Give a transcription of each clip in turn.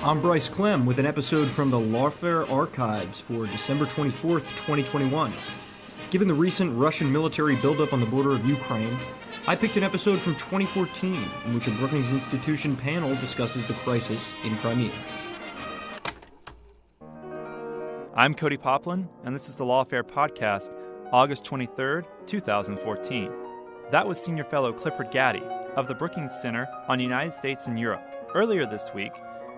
I'm Bryce Clem with an episode from the Lawfare archives for December 24th, 2021. Given the recent Russian military buildup on the border of Ukraine, I picked an episode from 2014 in which a Brookings Institution panel discusses the crisis in Crimea. I'm Cody Poplin, and this is the Lawfare podcast, August 23rd, 2014. That was Senior Fellow Clifford Gaddy of the Brookings Center on the United States and Europe. Earlier this week,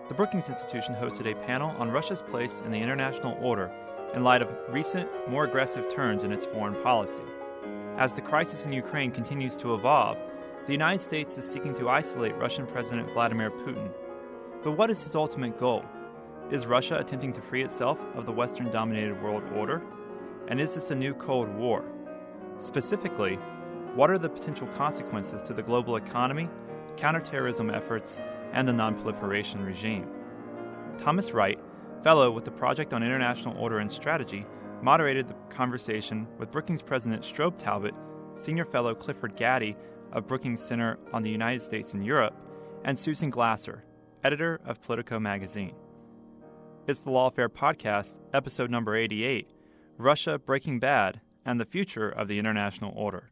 the Brookings Institution hosted a panel on Russia's place in the international order in light of recent, more aggressive turns in its foreign policy. As the crisis in Ukraine continues to evolve, the United States is seeking to isolate Russian President Vladimir Putin. But what is his ultimate goal? Is Russia attempting to free itself of the Western-dominated world order? And is this a new Cold War? Specifically, what are the potential consequences to the global economy, counter-terrorism efforts, and the non-proliferation regime? Thomas Wright, fellow with the Project on International Order and Strategy, moderated the conversation with Brookings President Strobe Talbott, Senior Fellow Clifford Gaddy of Brookings Center on the United States and Europe, and Susan Glasser, editor of Politico Magazine. It's the Lawfare podcast, episode number 88, Russia Breaking Bad and the Future of the International Order.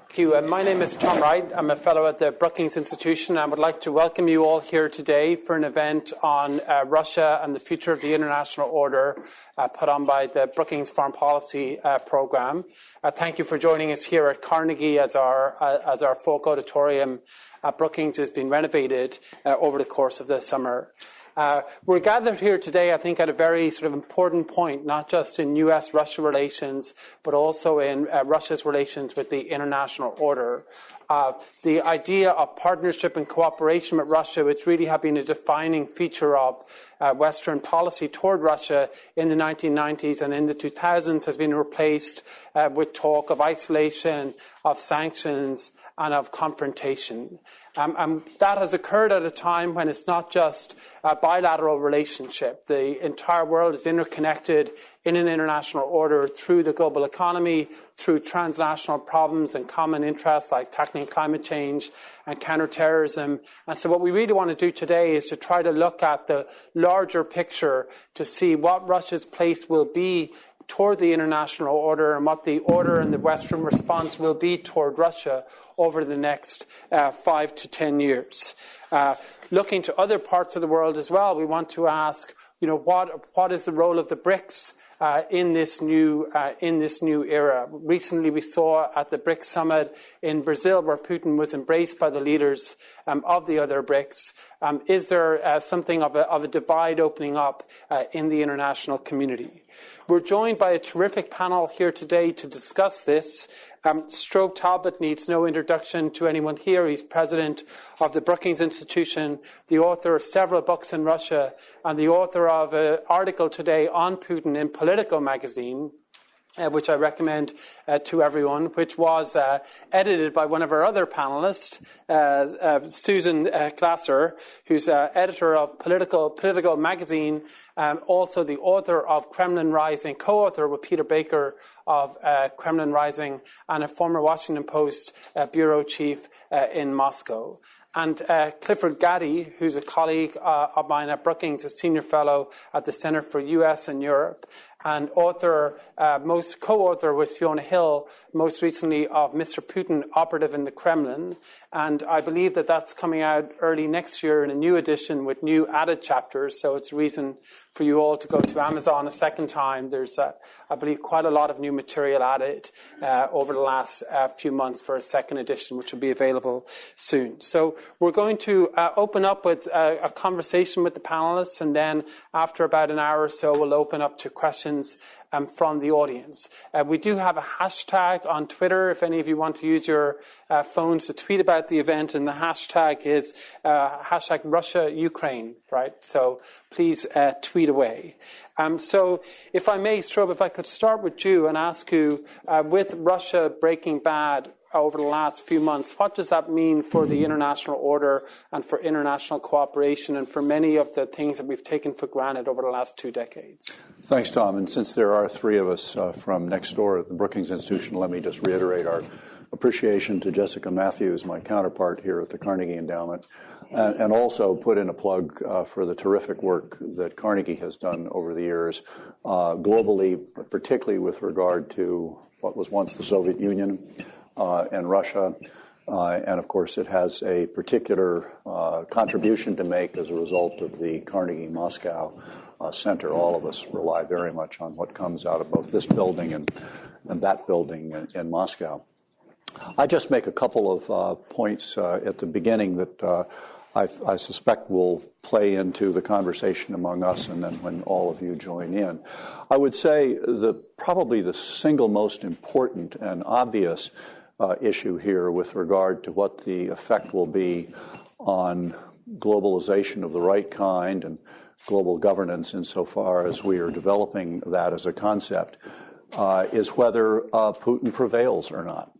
Thank you. My name is Tom Wright. I'm a fellow at the Brookings Institution. I would like to welcome you all here today for an event on Russia and the future of the international order put on by the Brookings Foreign Policy Program. Thank you for joining us here at Carnegie as our folk auditorium at Brookings has been renovated over the course of the summer. We're gathered here today, I think, at a very sort of important point, not just in US-Russia relations, but also in Russia's relations with the international order. The idea of partnership and cooperation with Russia, which really have been a defining feature of Western policy toward Russia in the 1990s and in the 2000s, has been replaced with talk of isolation, of sanctions, and of confrontation. That has occurred at a time when it's not just a bilateral relationship. The entire world is interconnected in an international order through the global economy, through transnational problems and common interests like tackling climate change and counter-terrorism. And so what we really want to do today is to try to look at the larger picture to see what Russia's place will be toward the international order and what the order and the Western response will be toward Russia over the next 5 to 10 years. Looking to other parts of the world as well, we want to ask, what is the role of the BRICS in this new era? Recently, we saw at the BRICS summit in Brazil, where Putin was embraced by the leaders of the other BRICS. Is there something of a divide opening up in the international community? We're joined by a terrific panel here today to discuss this. Strobe Talbott needs no introduction to anyone here. He's president of the Brookings Institution, the author of several books in Russia, and the author of an article today on Putin in Politico Magazine, which I recommend to everyone, which was edited by one of our other panelists, Susan Glasser, who's editor of Politico Magazine, also the author of Kremlin Rising, co-author with Peter Baker of Kremlin Rising, and a former Washington Post bureau chief in Moscow. And Clifford Gaddy, who's a colleague of mine at Brookings, a senior fellow at the Center for US and Europe, and co-author with Fiona Hill, most recently of Mr. Putin, Operative in the Kremlin. And I believe that that's coming out early next year in a new edition with new added chapters. So it's a reason for you all to go to Amazon a second time. There's, I believe, quite a lot of new material added over the last few months for a second edition, which will be available soon. So we're going to open up with a conversation with the panelists, and then after about an hour or so, we'll open up to questions from the audience. We do have a hashtag on Twitter if any of you want to use your phones to tweet about the event, and the hashtag is hashtag Russia-Ukraine, right? So please tweet away. So if I may, Strobe, if I could start with you and ask you, with Russia breaking bad over the last few months, what does that mean for the international order and for international cooperation and for many of the things that we've taken for granted over the last 2 decades? Thanks, Tom. And since there are three of us from next door at the Brookings Institution, let me just reiterate our appreciation to Jessica Matthews, my counterpart here at the Carnegie Endowment, and also put in a plug for the terrific work that Carnegie has done over the years, globally, but particularly with regard to what was once the Soviet Union and Russia. And of course, it has a particular contribution to make as a result of the Carnegie Moscow Center. All of us rely very much on what comes out of both this building and that building in Moscow. I just make a couple of points at the beginning that I suspect will play into the conversation among us and then when all of you join in. I would say probably the single most important and obvious issue here with regard to what the effect will be on globalization of the right kind and global governance insofar as we are developing that as a concept is whether Putin prevails or not.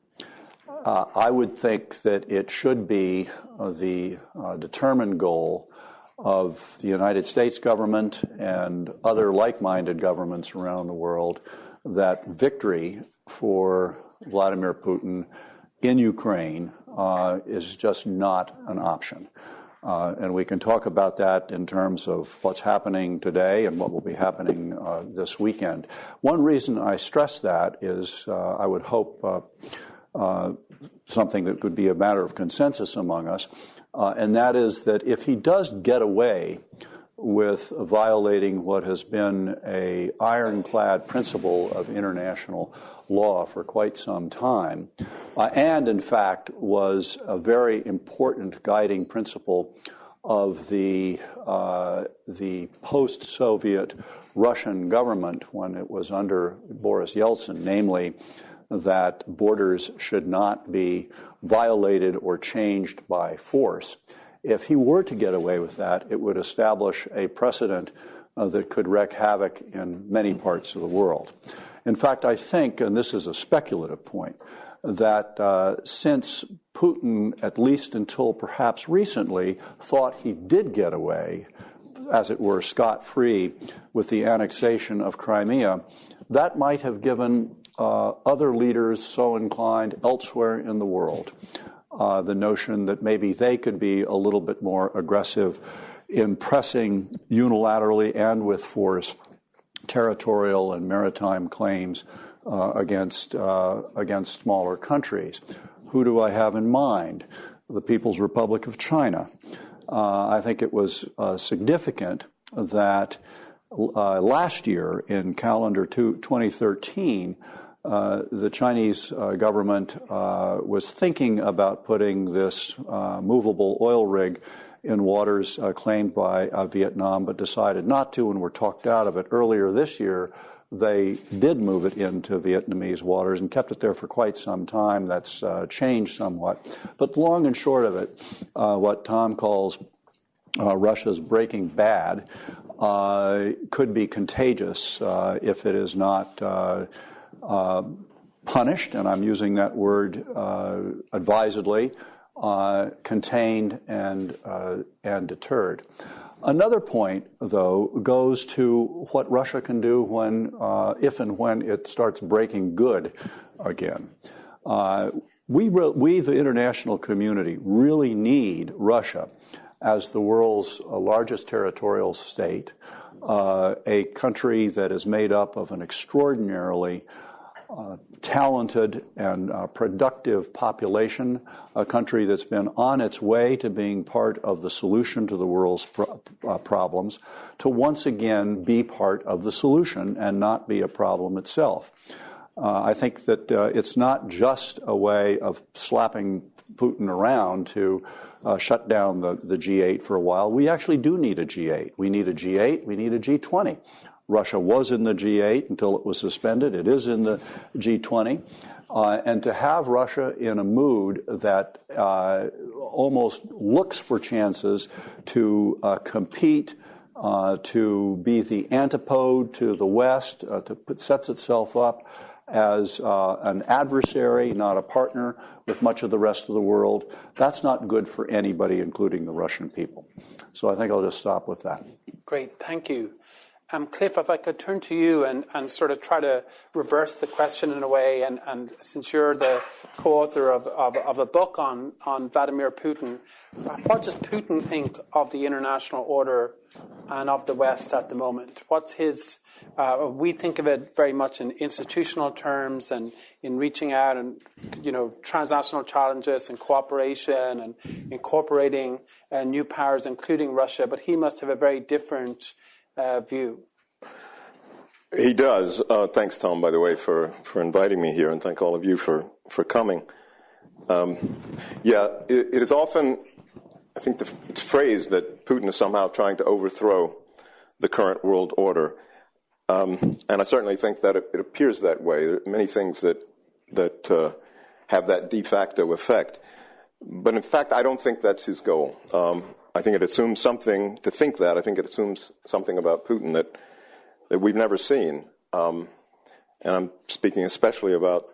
I would think that it should be the determined goal of the United States government and other like-minded governments around the world that victory for Vladimir Putin in Ukraine is just not an option. And we can talk about that in terms of what's happening today and what will be happening this weekend. One reason I stress that is I would hope something that could be a matter of consensus among us, and that is that if he does get away with violating what has been an ironclad principle of international law for quite some time, and in fact was a very important guiding principle of the post-Soviet Russian government when it was under Boris Yeltsin, namely that borders should not be violated or changed by force. If he were to get away with that, it would establish a precedent that could wreak havoc in many parts of the world. In fact, I think, and this is a speculative point, that since Putin, at least until perhaps recently, thought he did get away, as it were, scot-free with the annexation of Crimea, that might have given other leaders so inclined elsewhere in the world the notion that maybe they could be a little bit more aggressive in pressing unilaterally and with force territorial and maritime claims against smaller countries. Who do I have in mind? The People's Republic of China. I think it was significant that last year in calendar 2013, the Chinese government was thinking about putting this movable oil rig in waters claimed by Vietnam, but decided not to and were talked out of it. Earlier this year, they did move it into Vietnamese waters and kept it there for quite some time. That's changed somewhat. But long and short of it, what Tom calls Russia's breaking bad could be contagious if it is not punished, and I'm using that word advisedly, contained and deterred. Another point, though, goes to what Russia can do when, if and when it starts breaking good again. We, the international community, really need Russia as the world's largest territorial state, a country that is made up of an extraordinarily talented and productive population, a country that's been on its way to being part of the solution to the world's problems, to once again be part of the solution and not be a problem itself. I think that it's not just a way of slapping Putin around to shut down the G8 for a while. We actually do need a G8. We need a G8. We need a G20. Russia was in the G8 until it was suspended. It is in the G20. And to have Russia in a mood that almost looks for chances to compete, to be the antipode to the West, sets itself up as an adversary, not a partner with much of the rest of the world, that's not good for anybody, including the Russian people. So I think I'll just stop with that. Great, thank you. Cliff, if I could turn to you and sort of try to reverse the question in a way, and since you're the co-author of a book on Vladimir Putin, what does Putin think of the international order and of the West at the moment? What's his? We think of it very much in institutional terms and in reaching out and transnational challenges and cooperation and incorporating new powers, including Russia. But he must have a very different view. He does. Thanks, Tom, by the way, for inviting me here, and thank all of you for coming. It is often, I think, it's phrased that Putin is somehow trying to overthrow the current world order. And I certainly think that it appears that way. There are many things that have that de facto effect. But in fact, I don't think that's his goal. I think it assumes something to think that. I think it assumes something about Putin that we've never seen. And I'm speaking especially about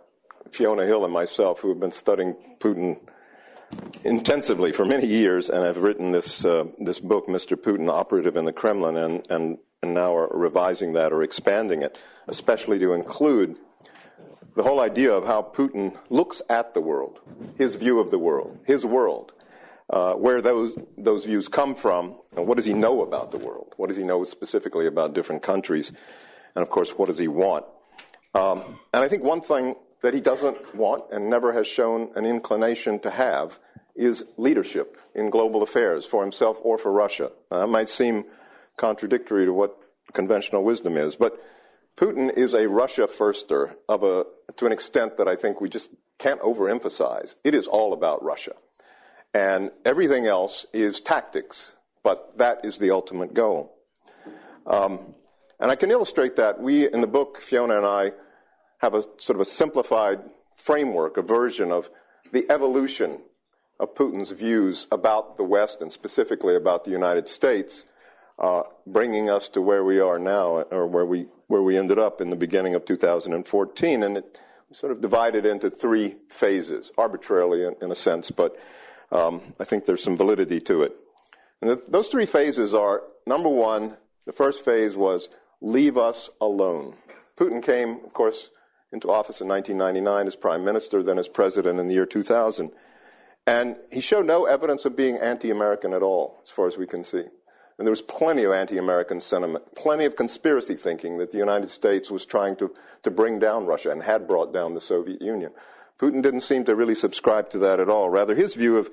Fiona Hill and myself, who have been studying Putin intensively for many years and have written this book, Mr. Putin, Operative in the Kremlin, and now are revising that or expanding it, especially to include the whole idea of how Putin looks at the world, his view of the world, his world. Where those views come from, and what does he know about the world? What does he know specifically about different countries? And, of course, what does he want? And I think one thing that he doesn't want and never has shown an inclination to have is leadership in global affairs for himself or for Russia. That might seem contradictory to what conventional wisdom is, but Putin is a Russia-firster to an extent that I think we just can't overemphasize. It is all about Russia. And everything else is tactics, but that is the ultimate goal. And I can illustrate that. We, in the book, Fiona and I, have a sort of a simplified framework, a version of the evolution of Putin's views about the West and specifically about the United States, bringing us to where we are now, or where we ended up in the beginning of 2014. And it sort of divided into three phases, arbitrarily in a sense, but I think there's some validity to it. And those three phases are, number one, the first phase was leave us alone. Putin came, of course, into office in 1999 as prime minister, then as president in the year 2000. And he showed no evidence of being anti-American at all, as far as we can see. And there was plenty of anti-American sentiment, plenty of conspiracy thinking that the United States was trying to bring down Russia and had brought down the Soviet Union. Putin didn't seem to really subscribe to that at all. Rather, his view of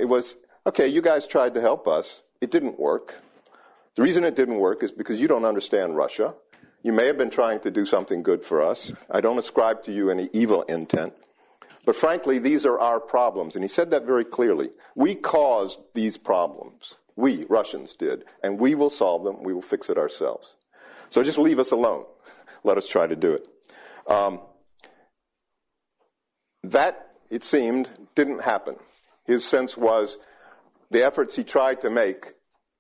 it was, okay, you guys tried to help us. It didn't work. The reason it didn't work is because you don't understand Russia. You may have been trying to do something good for us. I don't ascribe to you any evil intent. But frankly, these are our problems. And he said that very clearly. We caused these problems. We, Russians, did. And we will solve them. We will fix it ourselves. So just leave us alone. Let us try to do it. That, it seemed, didn't happen. His sense was the efforts he tried to make,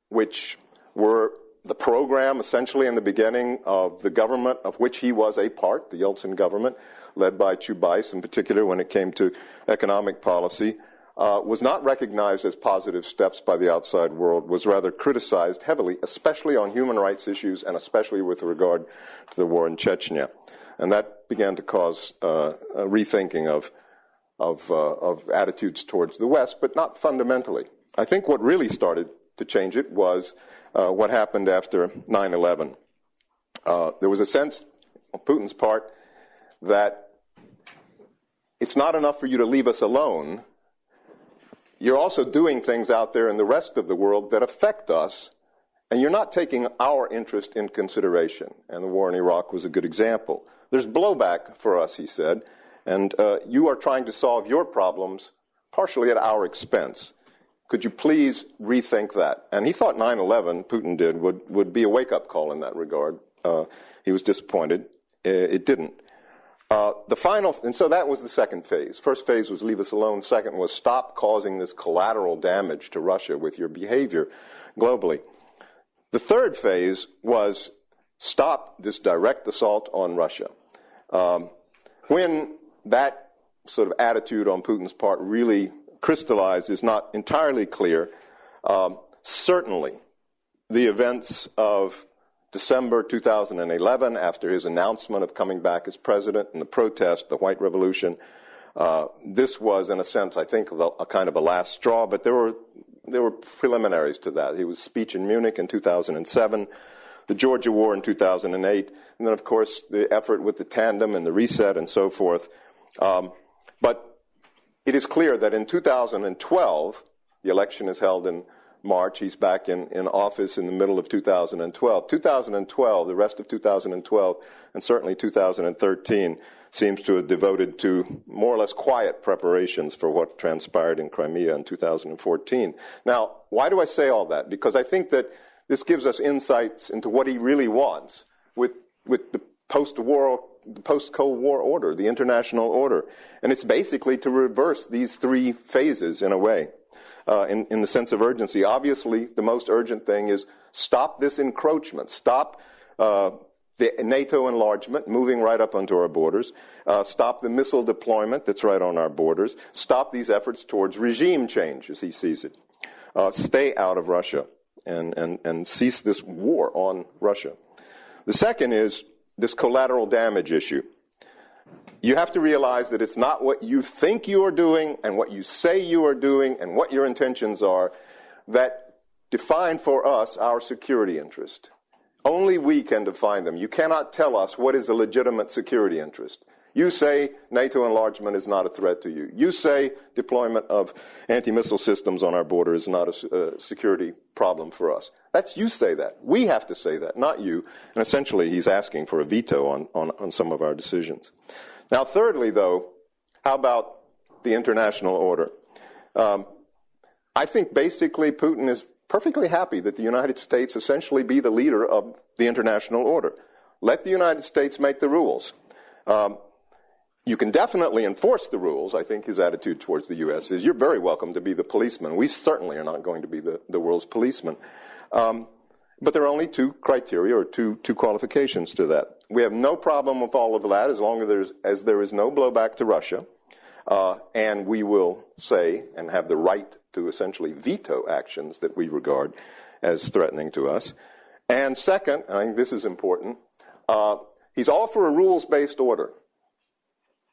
which were the program, essentially, in the beginning of the government of which he was a part, the Yeltsin government, led by Chubais in particular when it came to economic policy, was not recognized as positive steps by the outside world, was rather criticized heavily, especially on human rights issues and especially with regard to the war in Chechnya. And that began to cause a rethinking of attitudes towards the West, but not fundamentally. I think what really started to change it was what happened after 9/11. There was a sense on Putin's part that it's not enough for you to leave us alone. You're also doing things out there in the rest of the world that affect us, and you're not taking our interest in consideration. And the war in Iraq was a good example. There's blowback for us, he said, and you are trying to solve your problems partially at our expense. Could you please rethink that? And he thought 9/11, Putin did, would be a wake-up call in that regard. He was disappointed. It didn't. And so that was the second phase. First phase was leave us alone. Second was stop causing this collateral damage to Russia with your behavior globally. The third phase was stop this direct assault on Russia. When that sort of attitude on Putin's part really crystallized is not entirely clear. Certainly, the events of December 2011, after his announcement of coming back as president and the protest, the White Revolution. This was, in a sense, I think, a kind of a last straw, but there were preliminaries to that. His speech in Munich in 2007, the Georgia War in 2008, and then, of course, the effort with the tandem and the reset and so forth. But it is clear that in 2012, the election is held in March. He's back in office in the middle of 2012. 2012, the rest of 2012, and certainly 2013, seems to have devoted to more or less quiet preparations for what transpired in Crimea in 2014. Now, why do I say all that? Because I think that this gives us insights into what he really wants with the post-Cold War order, the international order. And it's basically to reverse these three phases in a way, in the sense of urgency. Obviously, the most urgent thing is stop this encroachment, stop the NATO enlargement, moving right up onto our borders, stop the missile deployment that's right on our borders, stop these efforts towards regime change, as he sees it, stay out of Russia, and cease this war on Russia. The second is this collateral damage issue. You have to realize that it's not what you think you are doing and what you say you are doing and what your intentions are that define for us our security interest. Only we can define them. You cannot tell us what is a legitimate security interest. You say NATO enlargement is not a threat to you. You say deployment of anti-missile systems on our border is not a security problem for us. You say that. We have to say that, not you. And essentially, he's asking for a veto on some of our decisions. Now, thirdly, though, how about the international order? I think basically Putin is perfectly happy that the United States essentially be the leader of the international order. Let the United States make the rules. You can definitely enforce the rules. I think his attitude towards the U.S. is you're very welcome to be the policeman. We certainly are not going to be the world's policeman. But there are only two criteria or two qualifications to that. We have no problem with all of that as long as there is no blowback to Russia. And we will say and have the right to essentially veto actions that we regard as threatening to us. And second, I think this is important, he's all for a rules-based order.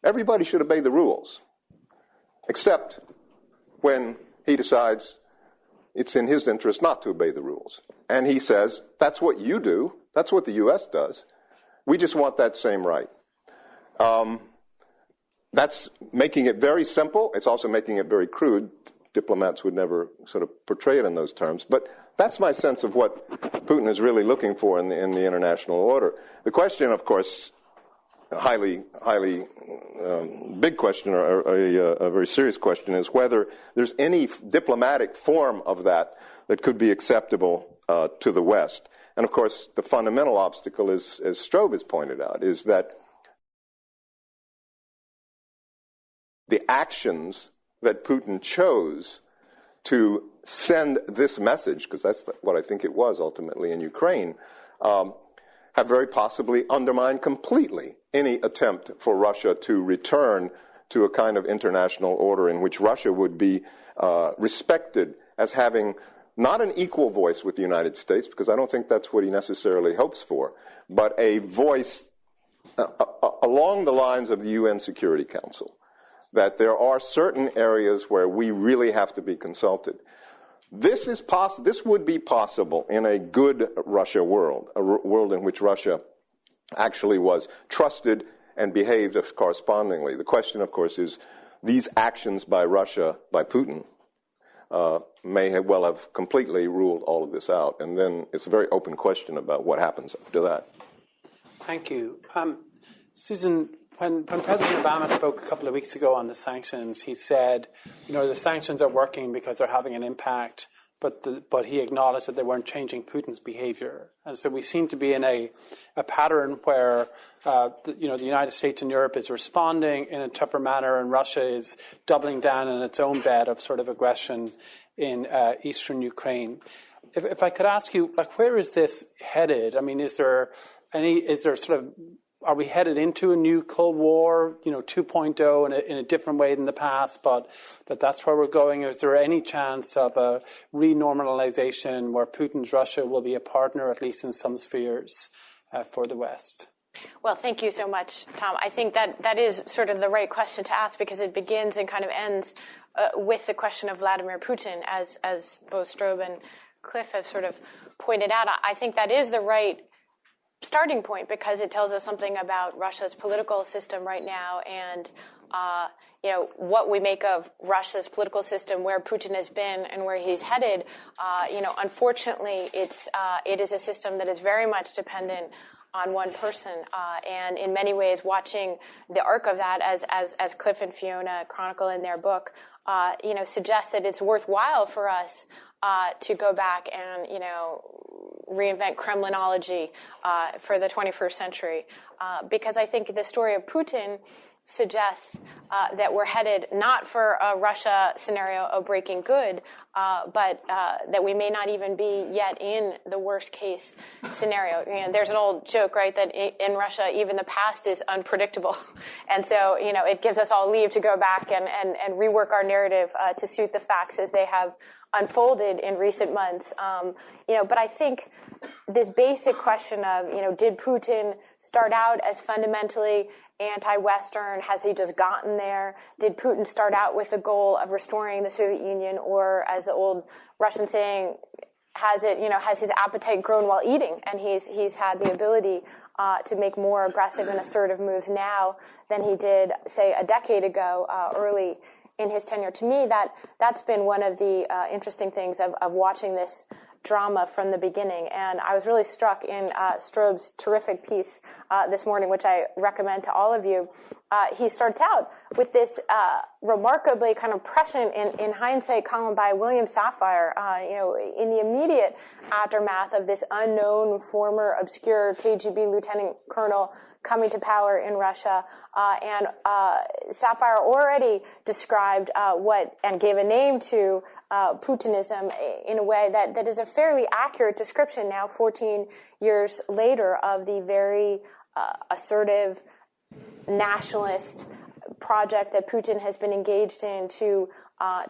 Everybody should obey the rules, except when he decides it's in his interest not to obey the rules. And he says, that's what you do, that's what the U.S. does. We just want that same right. That's making it very simple. It's also making it very crude. Diplomats would never sort of portray it in those terms. But that's my sense of what Putin is really looking for in the international order. The question, of course, a highly big question, or a very serious question, is whether there's any diplomatic form of that could be acceptable to the West. And, of course, the fundamental obstacle, as Strobe has pointed out, is that the actions that Putin chose to send this message, because that's what I think it was ultimately in Ukraine, have very possibly undermined completely any attempt for Russia to return to a kind of international order in which Russia would be respected as having not an equal voice with the United States, because I don't think that's what he necessarily hopes for, but a voice along the lines of the UN Security Council, that there are certain areas where we really have to be consulted. This would be possible in a good Russia world, a world in which Russia actually was trusted and behaved correspondingly. The question, of course, is these actions by Russia, by Putin, may well have completely ruled all of this out. And then it's a very open question about what happens after that. Thank you. Susan, when President Obama spoke a couple of weeks ago on the sanctions, he said, the sanctions are working because they're having an impact, but he acknowledged that they weren't changing Putin's behavior. And so we seem to be in a pattern where, the United States and Europe is responding in a tougher manner, and Russia is doubling down in its own bed of sort of aggression in eastern Ukraine. If I could ask you, where is this headed? I mean, is there sort of are we headed into a new Cold War, 2.0 in a different way than the past, but that's where we're going? Is there any chance of a renormalization where Putin's Russia will be a partner, at least in some spheres, for the West? Well, thank you so much, Tom. I think that is sort of the right question to ask, because it begins and kind of ends with the question of Vladimir Putin, as both Strobe and Cliff have sort of pointed out. I think that is the right starting point, because it tells us something about Russia's political system right now, and what we make of Russia's political system, where Putin has been and where he's headed. Unfortunately, it is a system that is very much dependent on one person, and in many ways, watching the arc of that, as Cliff and Fiona chronicle in their book, suggests that it's worthwhile for us to go back and reinvent Kremlinology for the 21st century, because I think the story of Putin suggests that we're headed not for a Russia scenario of breaking good, but that we may not even be yet in the worst case scenario. There's an old joke, right, that in Russia even the past is unpredictable, and so it gives us all leave to go back and rework our narrative to suit the facts as they have unfolded in recent months. But I think this basic question of did Putin start out as fundamentally anti-Western? Has he just gotten there? Did Putin start out with the goal of restoring the Soviet Union, or, as the old Russian saying has his appetite grown while eating, and he's had the ability to make more aggressive and assertive moves now than he did, say, a decade ago, early in his tenure? To me, that's been one of the interesting things of watching this drama from the beginning. And I was really struck in Strobe's terrific piece this morning, which I recommend to all of you. He starts out with this remarkably kind of prescient, in hindsight, column by William Safire, in the immediate aftermath of this unknown, former, obscure KGB lieutenant colonel coming to power in Russia. And Safire already described and gave a name to Putinism in a way that is a fairly accurate description now, 14 years later, of the very assertive nationalist project that Putin has been engaged in to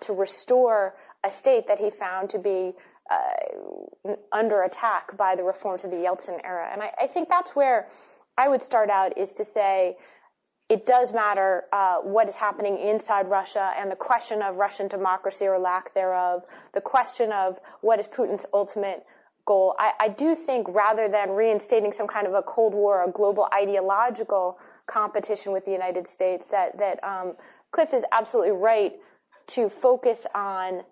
restore a state that he found to be under attack by the reforms of the Yeltsin era. And I think that's where I would start out, is to say it does matter what is happening inside Russia, and the question of Russian democracy or lack thereof, the question of what is Putin's ultimate goal. I do think, rather than reinstating some kind of a Cold War, a global ideological competition with the United States, that Cliff is absolutely right to focus on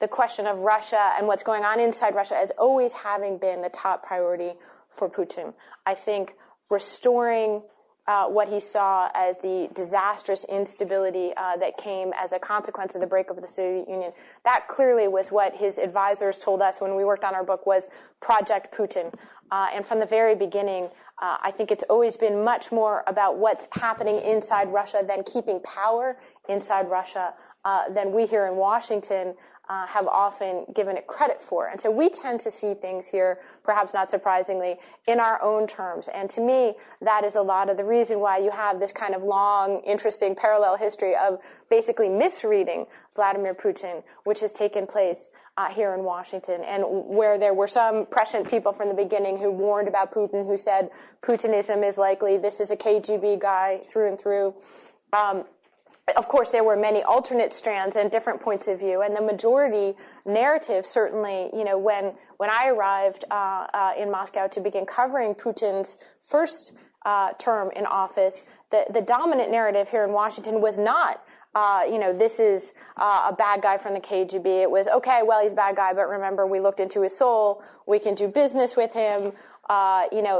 the question of Russia and what's going on inside Russia as always having been the top priority for Putin. I think restoring what he saw as the disastrous instability that came as a consequence of the breakup of the Soviet Union, that clearly was what his advisors told us when we worked on our book was Project Putin. And from the very beginning, I think it's always been much more about what's happening inside Russia than keeping power inside Russia than we here in Washington have often given it credit for. And so we tend to see things here, perhaps not surprisingly, in our own terms. And to me, that is a lot of the reason why you have this kind of long, interesting parallel history of basically misreading Vladimir Putin, which has taken place here in Washington, and where there were some prescient people from the beginning who warned about Putin, who said Putinism is likely, this is a KGB guy through and through. Of course, there were many alternate strands and different points of view, and the majority narrative, certainly, when I arrived in Moscow to begin covering Putin's first term in office, the dominant narrative here in Washington was not, this is a bad guy from the KGB. It was, okay, well, he's a bad guy, but remember, we looked into his soul. We can do business with him.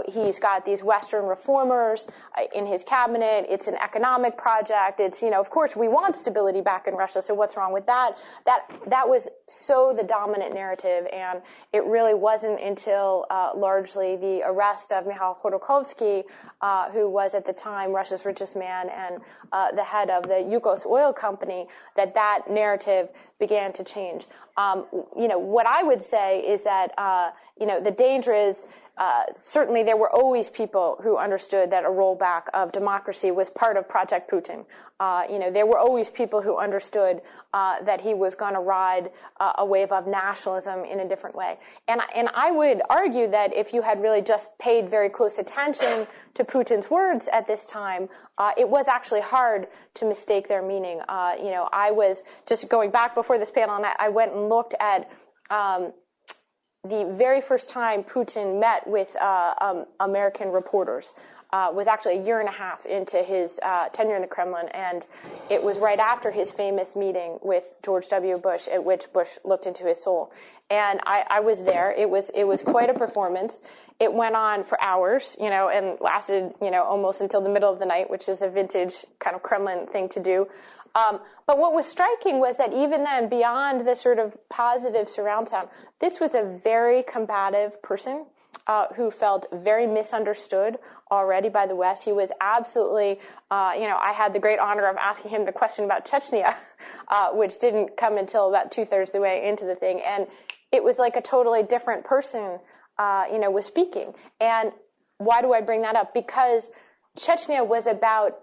He's got these Western reformers in his cabinet. It's an economic project. It's, of course, we want stability back in Russia, so what's wrong with that? That was so the dominant narrative, and it really wasn't until largely the arrest of Mikhail Khodorkovsky, who was at the time Russia's richest man and the head of the Yukos oil company, that narrative began to change. What I would say is that, the danger is certainly there were always people who understood that a rollback of democracy was part of Project Putin. There were always people who understood that he was going to ride a wave of nationalism in a different way. And I would argue that if you had really just paid very close attention to Putin's words at this time, it was actually hard to mistake their meaning. I was just going back before this panel, and I went and looked at the very first time Putin met with American reporters. Was actually a year and a half into his tenure in the Kremlin, and it was right after his famous meeting with George W. Bush, at which Bush looked into his soul. And I was there. It was quite a performance. It went on for hours, and lasted, almost until the middle of the night, which is a vintage kind of Kremlin thing to do. But what was striking was that even then, beyond the sort of positive surround sound, this was a very combative person who felt very misunderstood already by the West. He was absolutely, I had the great honor of asking him the question about Chechnya, which didn't come until about 2/3 of the way into the thing. And it was like a totally different person, was speaking. And why do I bring that up? Because Chechnya was about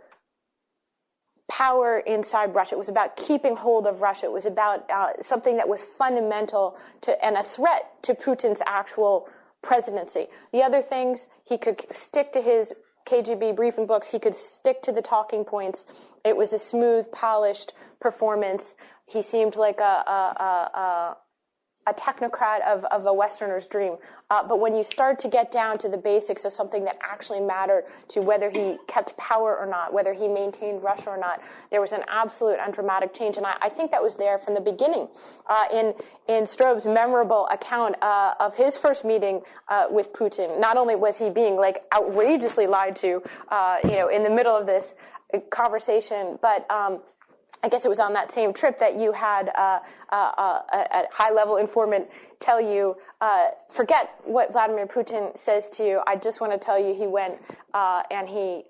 power inside Russia. It was about keeping hold of Russia. It was about something that was fundamental to and a threat to Putin's actual presidency. The other things, he could stick to his KGB briefing books. He could stick to the talking points. It was a smooth, polished performance. He seemed like a technocrat of a Westerner's dream. But when you start to get down to the basics of something that actually mattered to whether he kept power or not, whether he maintained Russia or not, there was an absolute and dramatic change. And I think that was there from the beginning. In Strobe's memorable account of his first meeting with Putin, not only was he being like outrageously lied to, in the middle of this conversation, but I guess it was on that same trip that you had a high-level informant tell you, forget what Vladimir Putin says to you. I just want to tell you he went and he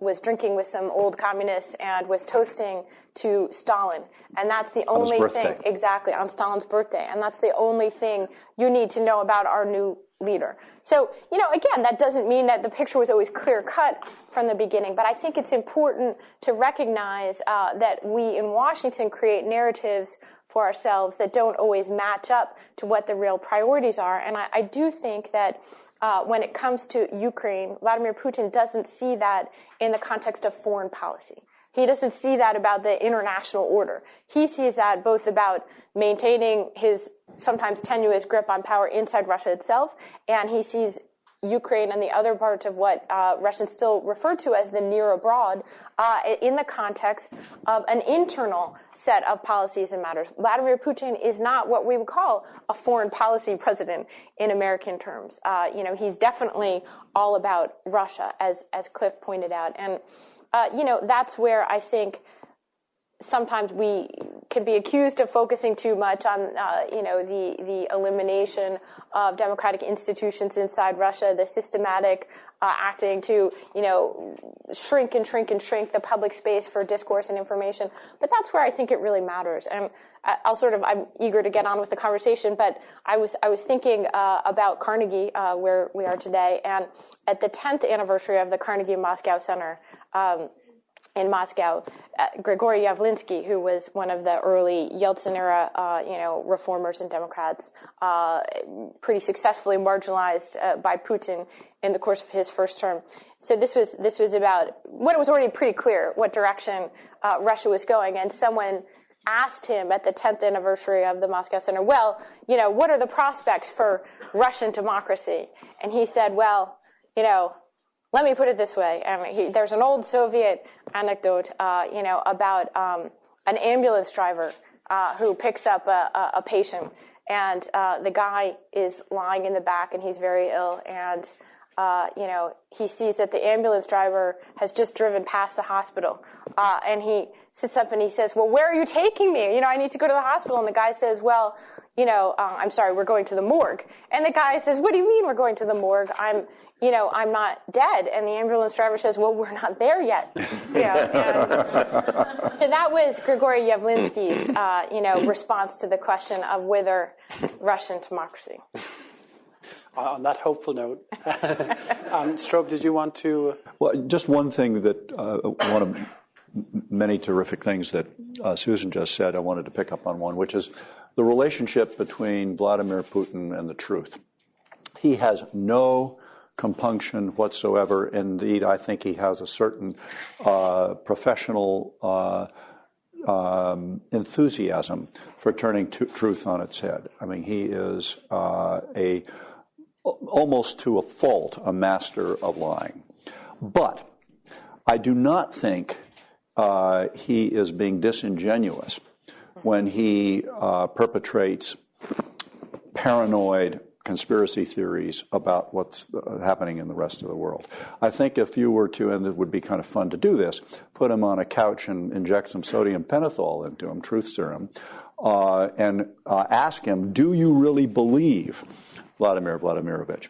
was drinking with some old communists and was toasting to Stalin. And that's the only thing, exactly, on Stalin's birthday. And that's the only thing you need to know about our new leader. So, again, that doesn't mean that the picture was always clear-cut from the beginning, but I think it's important to recognize that we in Washington create narratives for ourselves that don't always match up to what the real priorities are. And I do think that when it comes to Ukraine, Vladimir Putin doesn't see that in the context of foreign policy. He doesn't see that about the international order. He sees that both about maintaining his sometimes tenuous grip on power inside Russia itself, and he sees Ukraine and the other parts of what Russians still refer to as the near abroad in the context of an internal set of policies and matters. Vladimir Putin is not what we would call a foreign policy president in American terms. He's definitely all about Russia, as Cliff pointed out. And that's where I think sometimes we can be accused of focusing too much on, the elimination of democratic institutions inside Russia, the systematic acting to, shrink and shrink and shrink the public space for discourse and information. But that's where I think it really matters. And I'm eager to get on with the conversation, but I was thinking about Carnegie, where we are today, and at the 10th anniversary of the Carnegie Moscow Center, in Moscow, Grigory Yavlinsky, who was one of the early Yeltsin-era, reformers and Democrats, pretty successfully marginalized by Putin in the course of his first term. So this was about when it was already pretty clear what direction Russia was going, and someone asked him at the 10th anniversary of the Moscow Center, well, what are the prospects for Russian democracy? And he said, well, let me put it this way. There's an old Soviet anecdote, about an ambulance driver who picks up a patient, and the guy is lying in the back, and he's very ill, and he sees that the ambulance driver has just driven past the hospital, and he sits up and he says, well, where are you taking me? I need to go to the hospital. And the guy says, well, I'm sorry, we're going to the morgue. And the guy says, what do you mean we're going to the morgue? I'm not dead. And the ambulance driver says, well, we're not there yet. So that was Grigory Yavlinsky's, response to the question of whether Russian democracy. On that hopeful note, Strobe, did you want to? Well, just one thing that one of many terrific things that Susan just said, I wanted to pick up on one, which is the relationship between Vladimir Putin and the truth. He has no compunction whatsoever. Indeed, I think he has a certain professional enthusiasm for turning truth on its head. I mean, he is almost to a fault, a master of lying. But I do not think he is being disingenuous when he perpetrates paranoid conspiracy theories about what's happening in the rest of the world. I think if you were to, and it would be kind of fun to do this, put him on a couch and inject some sodium pentothal into him, truth serum, and ask him, do you really believe, Vladimir Vladimirovich,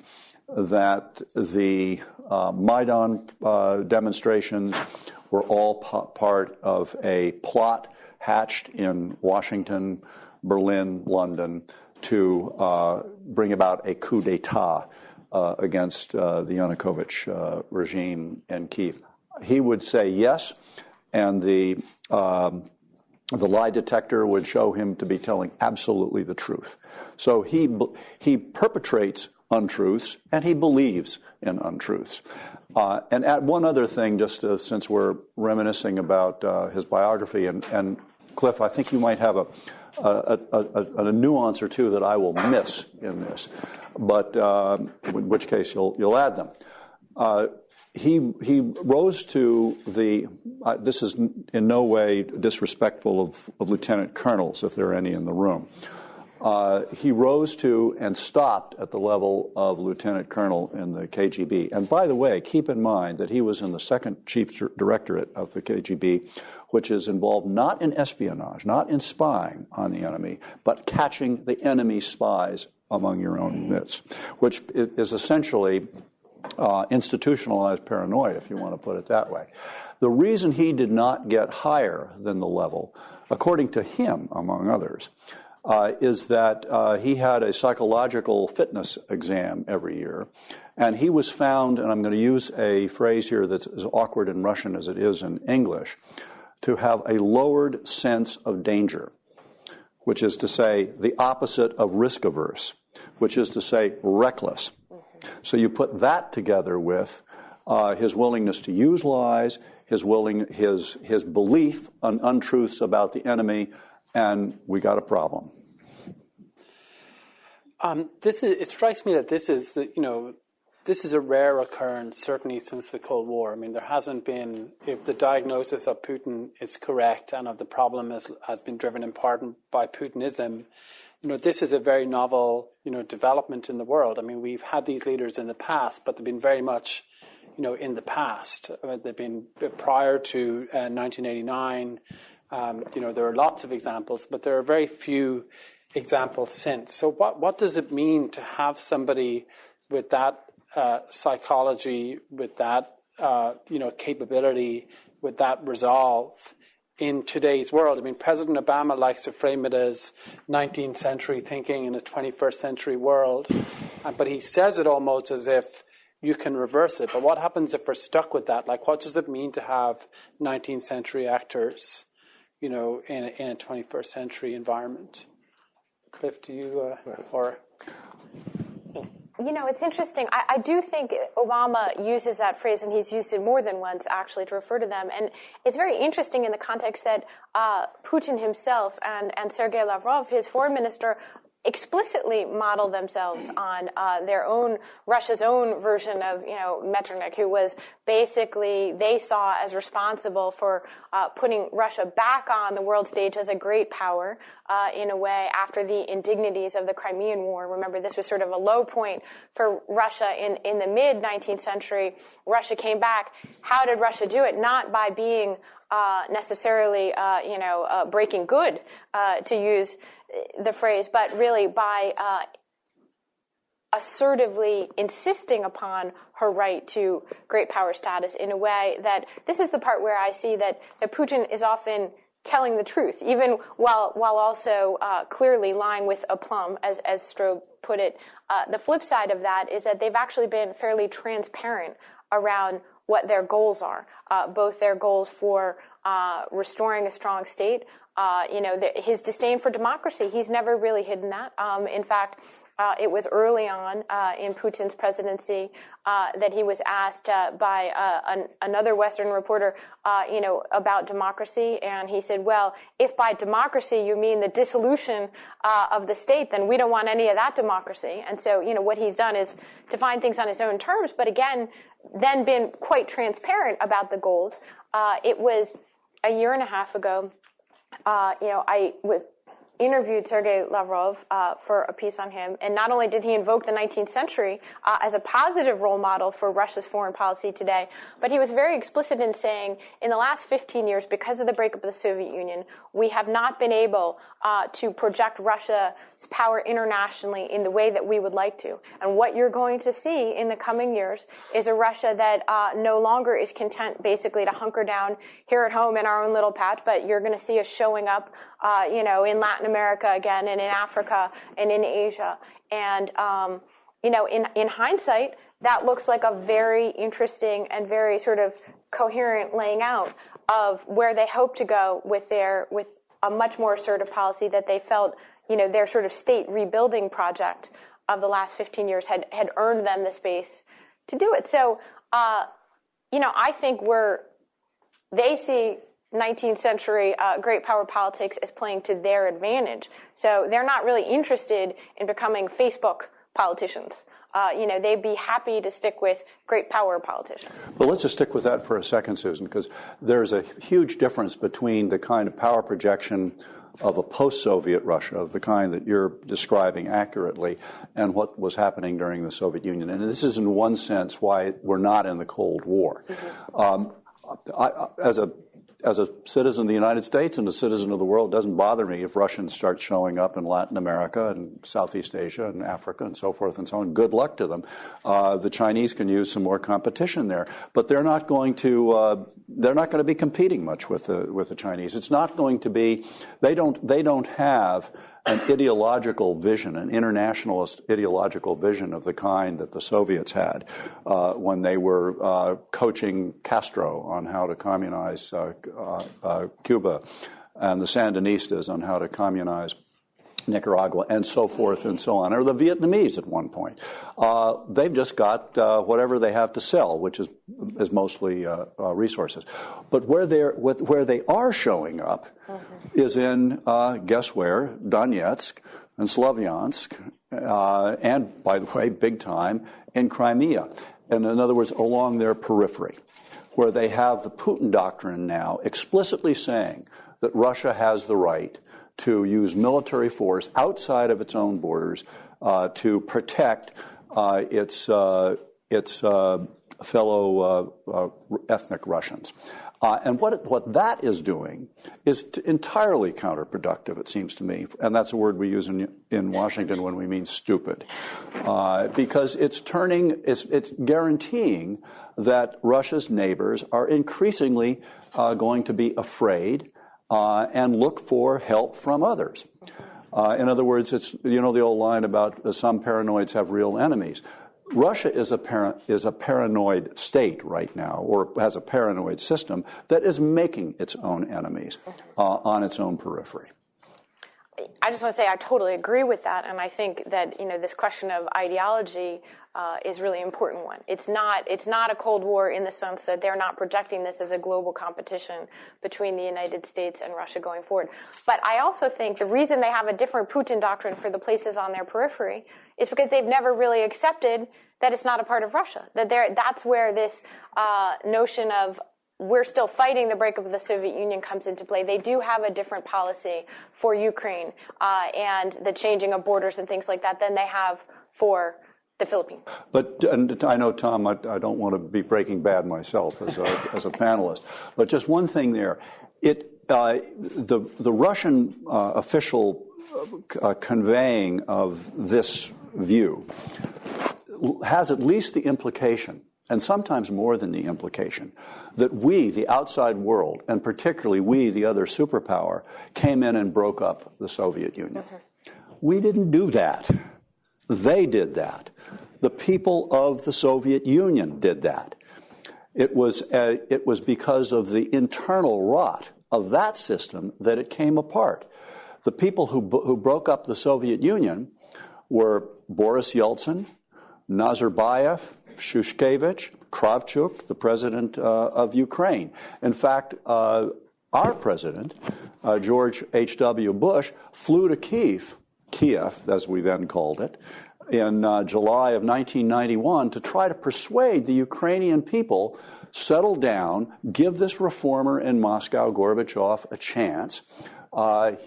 that the Maidan demonstrations were all part of a plot hatched in Washington, Berlin, London, to bring about a coup d'etat against the Yanukovych regime in Kyiv? He would say yes, and the lie detector would show him to be telling absolutely the truth. So he perpetrates untruths, and he believes in untruths. And add one other thing, just since we're reminiscing about his biography, and Cliff, I think you might have a nuance or two that I will miss in this, but in which case you'll add them. He rose to the. This is in no way disrespectful of lieutenant colonels, if there are any in the room. He rose to and stopped at the level of lieutenant colonel in the KGB. And by the way, keep in mind that he was in the second chief directorate of the KGB, which is involved not in espionage, not in spying on the enemy, but catching the enemy's spies among your own midst, which is essentially institutionalized paranoia, if you want to put it that way. The reason he did not get higher than the level, according to him, among others, is that he had a psychological fitness exam every year, and he was found, and I'm going to use a phrase here that's as awkward in Russian as it is in English, to have a lowered sense of danger, which is to say the opposite of risk-averse, which is to say reckless. So you put that together with his willingness to use lies, his belief on untruths about the enemy, and we got a problem. It strikes me that this is a rare occurrence, certainly since the Cold War. I mean, there hasn't been, if the diagnosis of Putin is correct and of the problem has been driven in part by Putinism, this is a very novel, development in the world. I mean, we've had these leaders in the past, but they've been very much, in the past. I mean, they've been prior to 1989. There are lots of examples, but there are very few examples since. So what does it mean to have somebody with that psychology, with that capability, with that resolve in today's world? I mean, President Obama likes to frame it as 19th century thinking in a 21st century world, but he says it almost as if you can reverse it. But what happens if we're stuck with that? Like, what does it mean to have 19th century actors, in a 21st century environment? Cliff, do you or? It's interesting. I do think Obama uses that phrase, and he's used it more than once, actually, to refer to them. And it's very interesting in the context that Putin himself and Sergei Lavrov, his foreign minister, explicitly model themselves on Russia's own version of, Metternich, who was basically, they saw as responsible for putting Russia back on the world stage as a great power in a way after the indignities of the Crimean War. Remember, this was sort of a low point for Russia in the mid-19th century. Russia came back. How did Russia do it? Not by being necessarily, breaking good, to use the phrase, but really by assertively insisting upon her right to great power status in a way that this is the part where I see that Putin is often telling the truth, even while also clearly lying with aplomb, as Strobe put it. The flip side of that is that they've actually been fairly transparent around what their goals are, both their goals for restoring a strong state, his disdain for democracy. He's never really hidden that. In fact, it was early on in Putin's presidency that he was asked by another Western reporter, about democracy, and he said, "Well, if by democracy you mean the dissolution of the state, then we don't want any of that democracy." And so, what he's done is define things on his own terms, but again, then been quite transparent about the goals. It was a year and a half ago. I interviewed Sergei Lavrov for a piece on him, and not only did he invoke the 19th century as a positive role model for Russia's foreign policy today, but he was very explicit in saying, in the last 15 years, because of the breakup of the Soviet Union, we have not been able to project Russia's power internationally in the way that we would like to. And what you're going to see in the coming years is a Russia that no longer is content basically to hunker down here at home in our own little patch, but you're going to see us showing up in Latin America again, and in Africa, and in Asia. And, in hindsight, that looks like a very interesting and very sort of coherent laying out of where they hope to go with a much more assertive policy that they felt, their sort of state rebuilding project of the last 15 years had earned them the space to do it. So, I think they see 19th century great power politics is playing to their advantage. So they're not really interested in becoming Facebook politicians. They'd be happy to stick with great power politicians. Well, let's just stick with that for a second, Susan, because there's a huge difference between the kind of power projection of a post-Soviet Russia, of the kind that you're describing accurately, and what was happening during the Soviet Union. And this is, in one sense, why we're not in the Cold War. Mm-hmm. As a citizen of the United States and a citizen of the world, it doesn't bother me if Russians start showing up in Latin America and Southeast Asia and Africa and so forth and so on. Good luck to them. The Chinese can use some more competition there, but they're not going to be competing much with the Chinese. It's not going to be. They don't have an ideological vision, an internationalist ideological vision of the kind that the Soviets had when they were coaching Castro on how to communize Cuba, and the Sandinistas on how to communize Nicaragua, and so forth and so on, or the Vietnamese at one point. They've just got whatever they have to sell, which is mostly resources. But where they are showing up is in, guess where, Donetsk and Slavyansk, and, by the way, big time, in Crimea. And in other words, along their periphery, where they have the Putin doctrine now explicitly saying that Russia has the right to use military force outside of its own borders to protect its fellow ethnic Russians. And what that is doing is entirely counterproductive, it seems to me. And that's a word we use in Washington when we mean stupid. Because it's guaranteeing that Russia's neighbors are increasingly going to be afraid and look for help from others. In other words, it's, the old line about some paranoids have real enemies. Russia is a paranoid state right now, or has a paranoid system that is making its own enemies on its own periphery. I just want to say I totally agree with that, and I think that this question of ideology is really important one. It's not a Cold War in the sense that they're not projecting this as a global competition between the United States and Russia going forward. But I also think the reason they have a different Putin doctrine for the places on their periphery is because they've never really accepted that it's not a part of Russia. That's where this notion of we're still fighting the breakup of the Soviet Union comes into play. They do have a different policy for Ukraine and the changing of borders and things like that than they have for the Philippines. But and I know, Tom, I don't want to be Breaking Bad myself as a panelist, but just one thing there. The Russian official conveying of this view has at least the implication, and sometimes more than the implication, that we, the outside world, and particularly we, the other superpower, came in and broke up the Soviet Union. We didn't do that. They did that. The people of the Soviet Union did that. It was because of the internal rot of that system that it came apart. The people who broke up the Soviet Union were Boris Yeltsin, Nazarbayev, Shushkevich, Kravchuk, the president of Ukraine. In fact, our president, George H.W. Bush, flew to Kiev, as we then called it, in July of 1991 to try to persuade the Ukrainian people, settle down, give this reformer in Moscow, Gorbachev, a chance.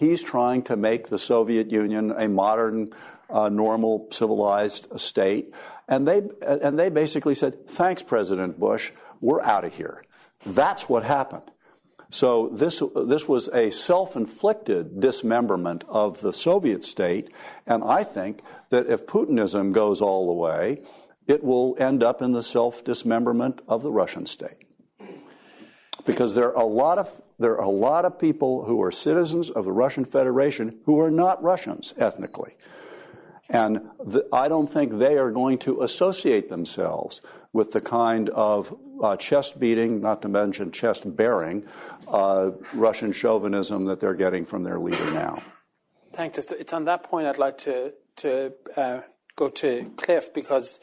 He's trying to make the Soviet Union a modern, normal, civilized state. And they basically said, thanks, President Bush, we're out of here. That's what happened. So this was a self-inflicted dismemberment of the Soviet state, and I think that if Putinism goes all the way, it will end up in the self-dismemberment of the Russian state. Because there are a lot of people who are citizens of the Russian Federation who are not Russians ethnically. And I don't think they are going to associate themselves with the kind of chest-beating, not to mention chest-bearing, Russian chauvinism that they're getting from their leader now. Thanks. It's on that point I'd like to go to Cliff, because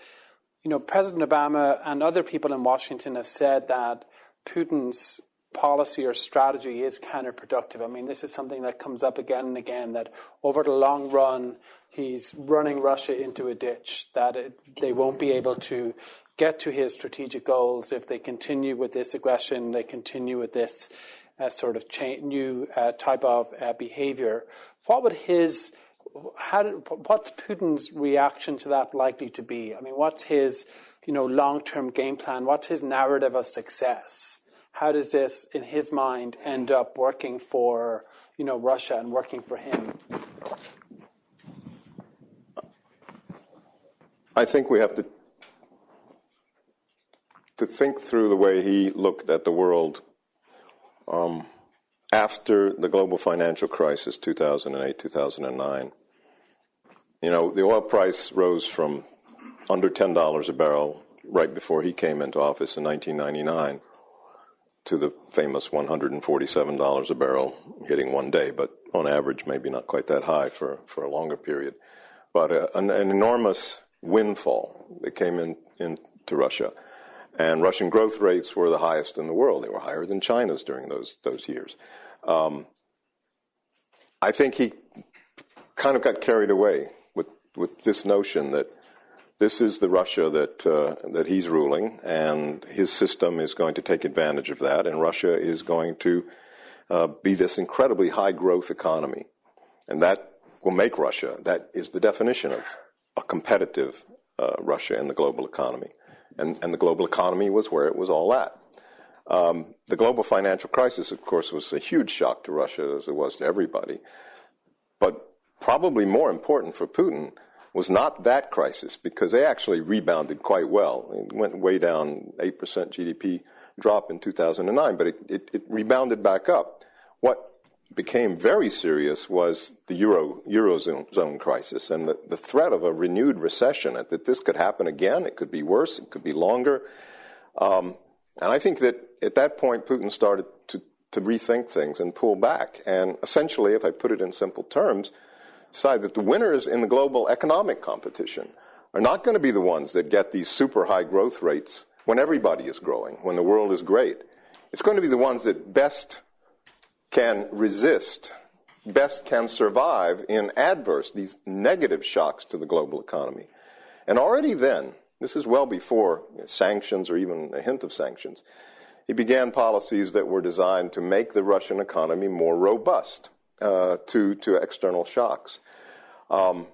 President Obama and other people in Washington have said that Putin's policy or strategy is counterproductive. I mean, this is something that comes up again and again, that over the long run, he's running Russia into a ditch, that they won't be able to get to his strategic goals if they continue with this aggression, they continue with this sort of new type of behavior. What's Putin's reaction to that likely to be? I mean, what's his, long-term game plan? What's his narrative of success? How does this, in his mind, end up working for, Russia and working for him? I think we have to think through the way he looked at the world after the global financial crisis, 2008, 2009. The oil price rose from under $10 a barrel right before he came into office in 1999 to the famous $147 a barrel hitting one day, but on average maybe not quite that high for a longer period. But an enormous windfall that came into Russia. And Russian growth rates were the highest in the world. They were higher than China's during those years. I think he kind of got carried away with this notion that this is the Russia that he's ruling, and his system is going to take advantage of that, and Russia is going to be this incredibly high-growth economy. And that will make Russia, that is the definition of a competitive Russia in the global economy. And the global economy was where it was all at. The global financial crisis, of course, was a huge shock to Russia, as it was to everybody. But probably more important for Putin was not that crisis, because they actually rebounded quite well. It went way down, 8% GDP drop in 2009, but it rebounded back up. What became very serious was the Eurozone crisis and the threat of a renewed recession, that this could happen again. It could be worse. It could be longer. And I think that at that point, Putin started to rethink things and pull back. And essentially, if I put it in simple terms, decide that the winners in the global economic competition are not going to be the ones that get these super high growth rates when everybody is growing, when the world is great. It's going to be the ones that best can resist, best can survive in these negative shocks to the global economy. And already then, this is well before sanctions or even a hint of sanctions, he began policies that were designed to make the Russian economy more robust to external shocks. And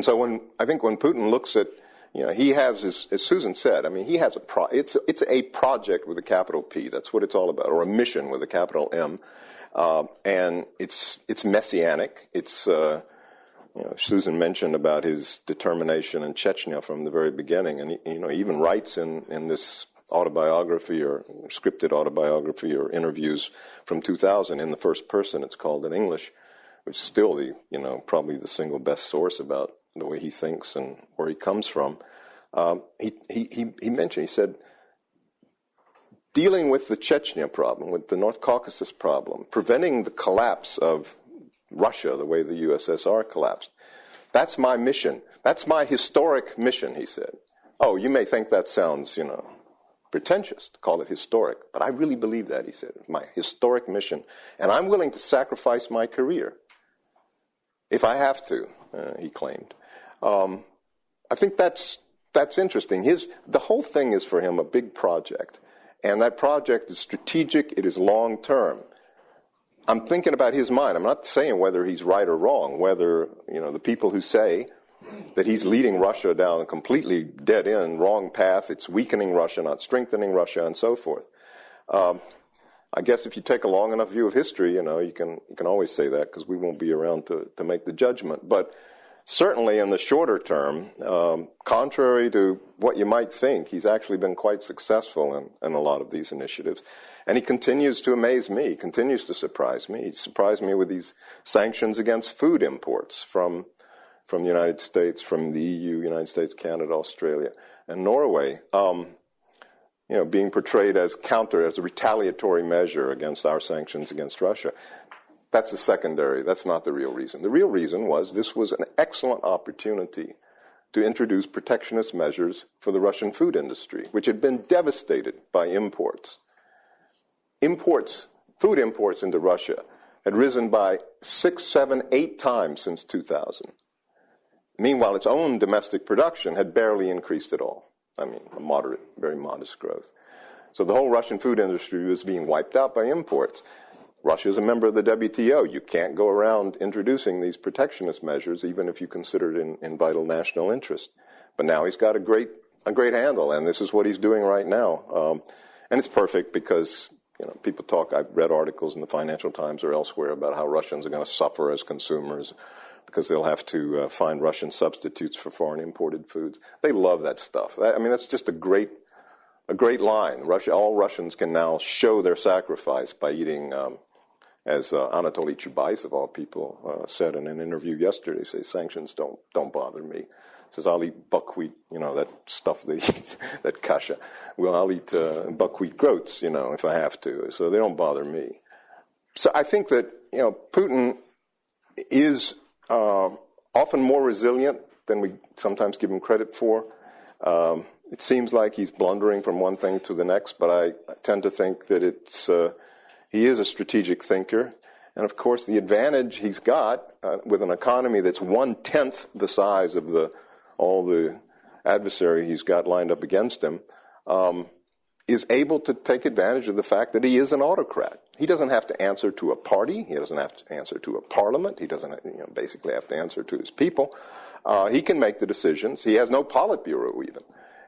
so when Putin looks at, he has, as Susan said, I mean, he has it's a project with a capital P. That's what it's all about, or a mission with a capital M. And it's messianic. It's Susan mentioned about his determination in Chechnya from the very beginning, and he even writes in this autobiography or scripted autobiography or interviews from 2000 in the first person. It's called in English, which is still probably the single best source about the way he thinks and where he comes from. He said, dealing with the Chechnya problem, with the North Caucasus problem, preventing the collapse of Russia the way the USSR collapsed, that's my mission. That's my historic mission, he said. Oh, you may think that sounds, pretentious to call it historic, but I really believe that, he said. It's my historic mission, and I'm willing to sacrifice my career if I have to, he claimed. I think that's interesting. The whole thing is for him a big project, and that project is strategic. It is long term. I'm thinking about his mind. I'm not saying whether he's right or wrong, whether, the people who say that he's leading Russia down a completely dead-end, wrong path, it's weakening Russia, not strengthening Russia, and so forth. I guess if you take a long enough view of history, you can always say that because we won't be around to make the judgment. But certainly in the shorter term, contrary to what you might think, he's actually been quite successful in a lot of these initiatives. And he continues to amaze me, continues to surprise me. He surprised me with these sanctions against food imports from the United States, from the EU, United States, Canada, Australia, and Norway, being portrayed as a retaliatory measure against our sanctions against Russia. That's the secondary. That's not the real reason. The real reason was this was an excellent opportunity to introduce protectionist measures for the Russian food industry, which had been devastated by imports. Food imports into Russia had risen by 6, 7, 8 times since 2000. Meanwhile, its own domestic production had barely increased at all. I mean, a moderate, very modest growth. So the whole Russian food industry was being wiped out by imports. Russia is a member of the WTO. You can't go around introducing these protectionist measures, even if you consider it in vital national interest. But now he's got a great handle, and this is what he's doing right now. And it's perfect because people talk. I've read articles in the Financial Times or elsewhere about how Russians are going to suffer as consumers because they'll have to find Russian substitutes for foreign imported foods. They love that stuff. That's just a great line. All Russians can now show their sacrifice by eating, as Anatoly Chubais, of all people, said in an interview yesterday, say, sanctions don't bother me. Says, I'll eat buckwheat, that stuff they eat, that kasha. Well, I'll eat buckwheat groats, if I have to. So they don't bother me. So I think that, Putin is often more resilient than we sometimes give him credit for. It seems like he's blundering from one thing to the next, but I tend to think that he is a strategic thinker. And, of course, the advantage he's got with an economy that's 1/10 the size of all the adversary he's got lined up against him, is able to take advantage of the fact that he is an autocrat. He doesn't have to answer to a party. He doesn't have to answer to a parliament. He doesn't basically have to answer to his people. He can make the decisions. He has no Politburo even.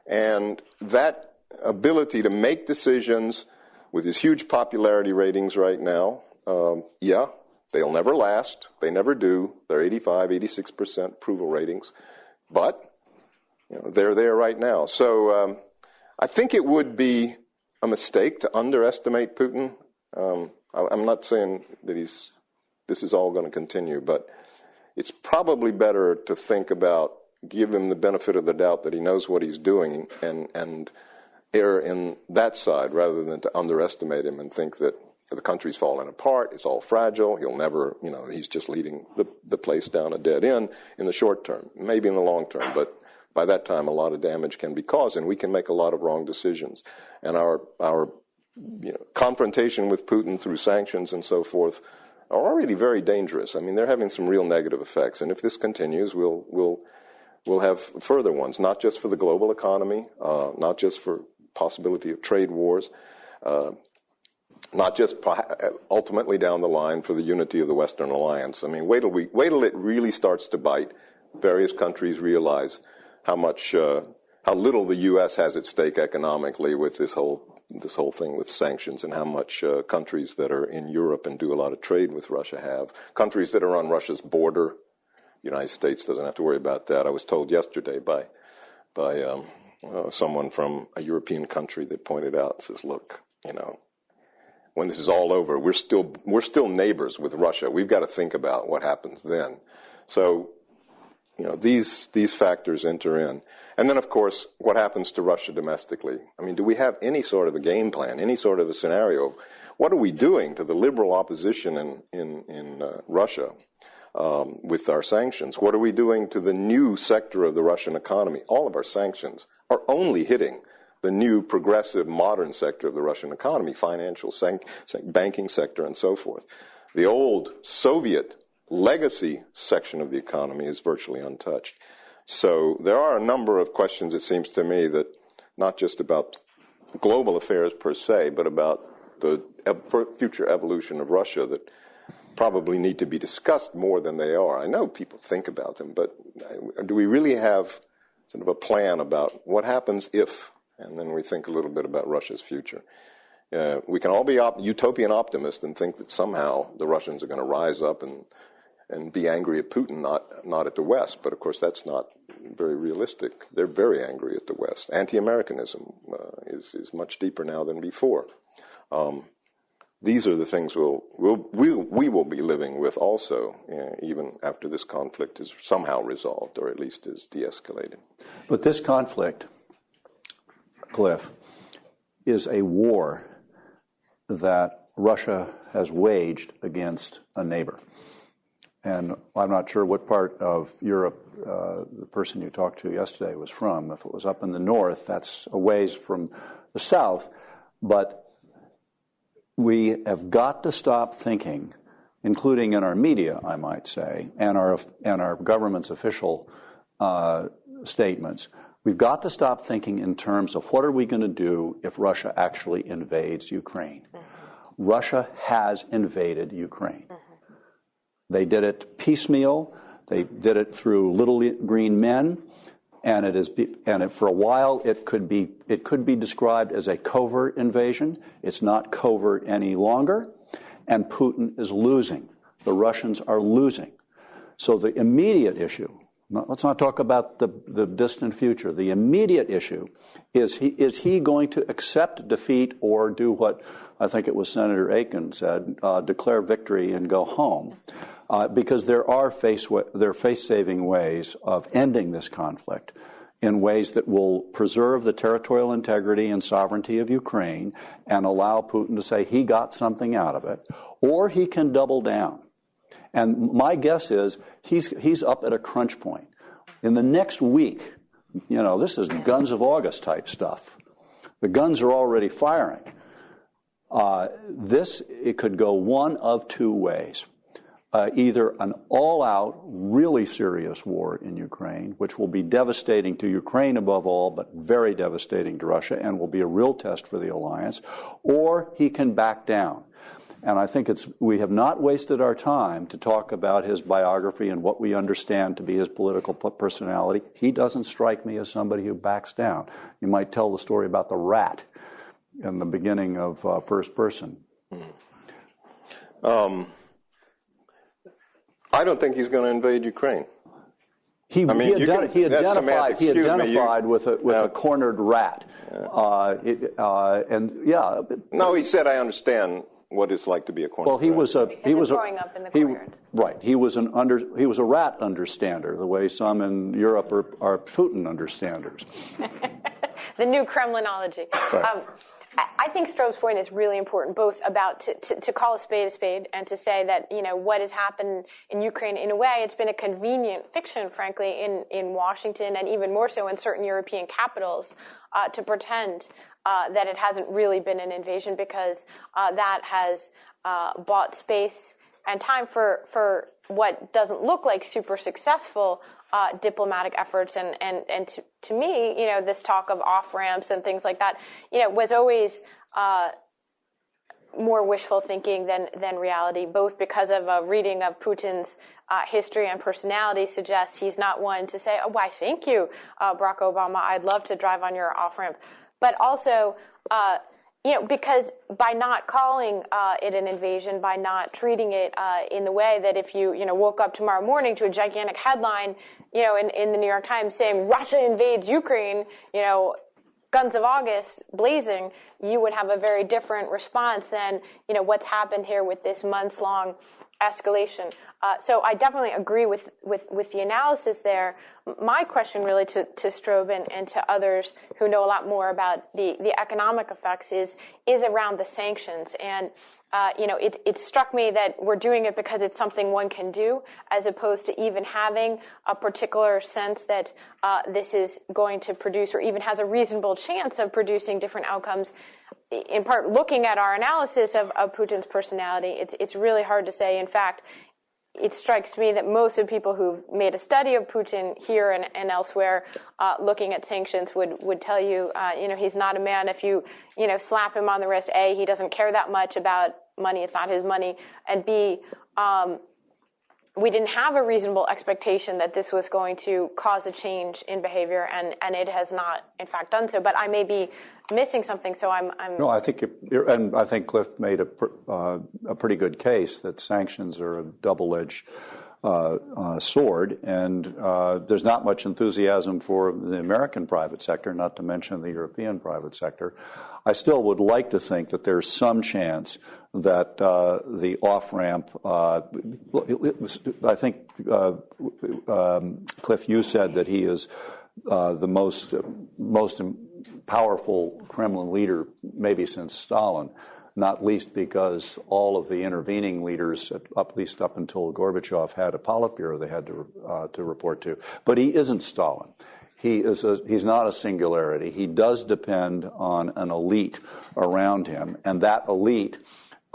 And that ability to make decisions with his huge popularity ratings right now, they'll never last. They never do. They're 85, 86% approval ratings. But, they're there right now. So I think it would be a mistake to underestimate Putin. I'm not saying that this is all going to continue, but it's probably better to think about, give him the benefit of the doubt that he knows what he's doing and err in that side rather than to underestimate him and think that the country's falling apart, it's all fragile, he'll never, he's just leading the place down a dead end in the short term, maybe in the long term, but by that time a lot of damage can be caused and we can make a lot of wrong decisions. And our confrontation with Putin through sanctions and so forth are already very dangerous. They're having some real negative effects, and if this continues, we'll have further ones, not just for the global economy, not just for possibility of trade wars, not just ultimately down the line for the unity of the Western alliance. Wait till it really starts to bite. Various countries realize how little the U.S. has at stake economically with this whole thing with sanctions, and how much countries that are in Europe and do a lot of trade with Russia have. Countries that are on Russia's border, The United States doesn't have to worry about that. I was told yesterday by someone from a European country that pointed out, says, look, when this is all over, we're still neighbors with Russia. We've got to think about what happens then. So, these factors enter in. And then, of course, what happens to Russia domestically? I mean, do we have any sort of a game plan, any sort of a scenario? What are we doing to the liberal opposition in Russia with our sanctions? What are we doing to the new sector of the Russian economy? All of our sanctions are only hitting the new progressive modern sector of the Russian economy, financial, banking sector, and so forth. The old Soviet legacy section of the economy is virtually untouched. So there are a number of questions, it seems to me, that not just about global affairs per se, but about the future evolution of Russia that probably need to be discussed more than they are. I know people think about them, but do we really have sort of a plan about what happens if, and then we think a little bit about Russia's future. We can all be utopian optimists and think that somehow the Russians are going to rise up and be angry at Putin, not at the West. But of course, that's not very realistic. They're very angry at the West. Anti-Americanism is much deeper now than before. These are the things we will be living with also, even after this conflict is somehow resolved, or at least is de-escalated. But this conflict, Cliff, is a war that Russia has waged against a neighbor. And I'm not sure what part of Europe the person you talked to yesterday was from. If it was up in the north, that's a ways from the south. But we have got to stop thinking, including in our media, I might say, and our government's official statements. We've got to stop thinking in terms of what are we going to do if Russia actually invades Ukraine. Mm-hmm. Russia has invaded Ukraine. Mm-hmm. They did it piecemeal. They did it through little green men, and for a while it could be described as a covert invasion. It's not covert any longer, and Putin is losing. The Russians are losing. So the immediate issue. Let's not talk about the distant future. The immediate issue is he going to accept defeat or do what I think it was Senator Aiken said, declare victory and go home? Because there are face-saving ways of ending this conflict in ways that will preserve the territorial integrity and sovereignty of Ukraine and allow Putin to say he got something out of it, or he can double down. And my guess is he's up at a crunch point. In the next week, this is Guns of August type stuff. The guns are already firing. It could go one of two ways. Either an all-out, really serious war in Ukraine, which will be devastating to Ukraine above all, but very devastating to Russia and will be a real test for the alliance, or he can back down. And I think we have not wasted our time to talk about his biography and what we understand to be his political personality. He doesn't strike me as somebody who backs down. You might tell the story about the rat in the beginning of First Person. I don't think he's going to invade Ukraine. He identified with a cornered rat. Yeah. No, he said, I understand what it's like to be a cornered rat. He was growing up in the courtyard. Right. He was a rat understander, the way some in Europe are Putin understanders. The new Kremlinology. Right. I think Strobe's point is really important, both about to call a spade, and to say that, what has happened in Ukraine, in a way, it's been a convenient fiction, frankly, in Washington, and even more so in certain European capitals, to pretend that it hasn't really been an invasion, because that has bought space and time for what doesn't look like super successful diplomatic efforts, and to me, this talk of off-ramps and things like that, was always more wishful thinking than reality, both because of a reading of Putin's history and personality suggests he's not one to say, oh, why, thank you, Barack Obama, I'd love to drive on your off-ramp. But also, because by not calling it an invasion, by not treating it in the way that if you woke up tomorrow morning to a gigantic headline, in the New York Times saying Russia invades Ukraine, guns of August blazing, you would have a very different response than what's happened here with this months-long escalation. So I definitely agree with the analysis there. My question really to Strobe and to others who know a lot more about the economic effects is around the sanctions. And it struck me that we're doing it because it's something one can do, as opposed to even having a particular sense that this is going to produce or even has a reasonable chance of producing different outcomes. In part, looking at our analysis of Putin's personality, it's really hard to say. In fact, it strikes me that most of the people who've made a study of Putin here and elsewhere, looking at sanctions, would tell you, he's not a man. If you, slap him on the wrist, A, he doesn't care that much about money. It's not his money. And B, we didn't have a reasonable expectation that this was going to cause a change in behavior, and it has not, in fact, done so. But I may be missing something, so I'm. No, I think and I think Cliff made a pretty good case that sanctions are a double-edged sword, and there's not much enthusiasm for the American private sector, not to mention the European private sector. I still would like to think that there's some chance that the off-ramp, I think, Cliff, you said that he is the most powerful Kremlin leader maybe since Stalin, not least because all of the intervening leaders, at least up until Gorbachev, had a Politburo they had to report to. But he isn't Stalin. He's not a singularity. He does depend on an elite around him, and that elite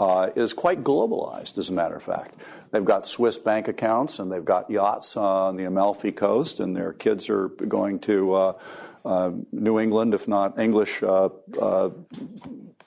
is quite globalized, as a matter of fact. They've got Swiss bank accounts, and they've got yachts on the Amalfi Coast, and their kids are going to New England, if not English,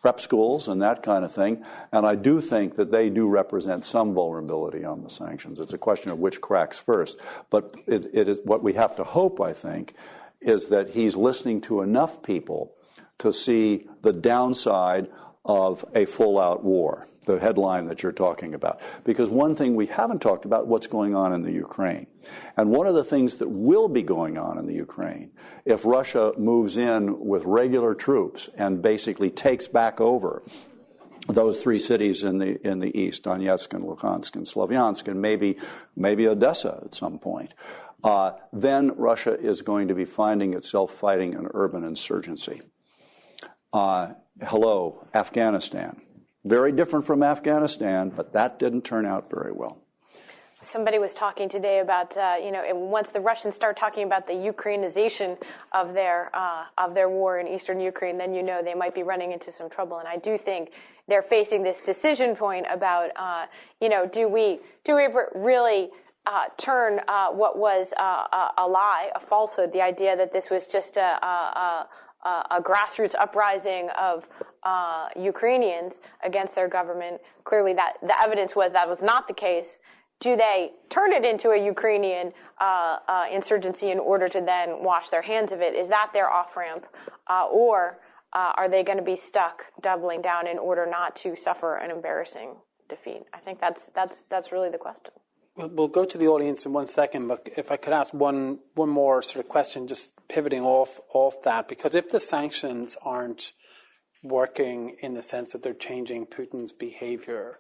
prep schools and that kind of thing. And I do think that they do represent some vulnerability on the sanctions. It's a question of which cracks first. But it is what we have to hope, I think, is that he's listening to enough people to see the downside of a full-out war, the headline that you're talking about. Because one thing we haven't talked about, what's going on in the Ukraine. And one of the things that will be going on in the Ukraine, if Russia moves in with regular troops and basically takes back over those three cities in the east, Donetsk and Luhansk and Slavyansk, and maybe Odessa at some point, then Russia is going to be finding itself fighting an urban insurgency. Hello, Afghanistan. Very different from Afghanistan, but that didn't turn out very well. Somebody was talking today about, once the Russians start talking about the Ukrainization of their war in eastern Ukraine, then they might be running into some trouble. And I do think they're facing this decision point about, do we really turn what was a lie, a falsehood, the idea that this was just a grassroots uprising of Ukrainians against their government. Clearly, that the evidence was that was not the case. Do they turn it into a Ukrainian insurgency in order to then wash their hands of it? Is that their off-ramp? Or are they going to be stuck doubling down in order not to suffer an embarrassing defeat? I think that's really the question. We'll go to the audience in 1 second, but if I could ask one more sort of question, just pivoting off that, because if the sanctions aren't working in the sense that they're changing Putin's behavior,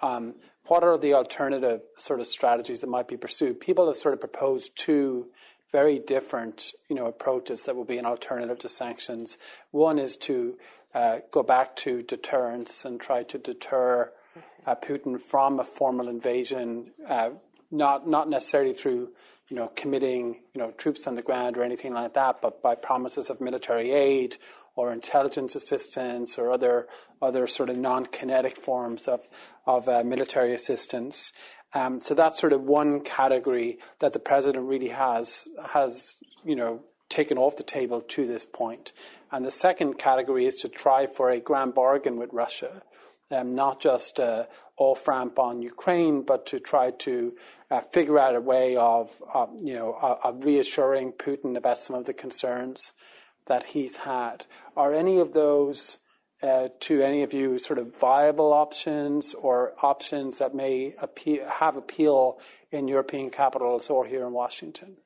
what are the alternative sort of strategies that might be pursued? People have sort of proposed two very different, approaches that will be an alternative to sanctions. One is to go back to deterrence and try to deter Putin from a formal invasion, not necessarily through committing troops on the ground or anything like that, but by promises of military aid or intelligence assistance or other sort of non-kinetic forms of military assistance. So that's sort of one category that the president really has taken off the table to this point. And the second category is to try for a grand bargain with Russia. Not just off-ramp on Ukraine, but to try to figure out a way of reassuring Putin about some of the concerns that he's had. Are any of those to any of you sort of viable options or options that may have appeal in European capitals or here in Washington?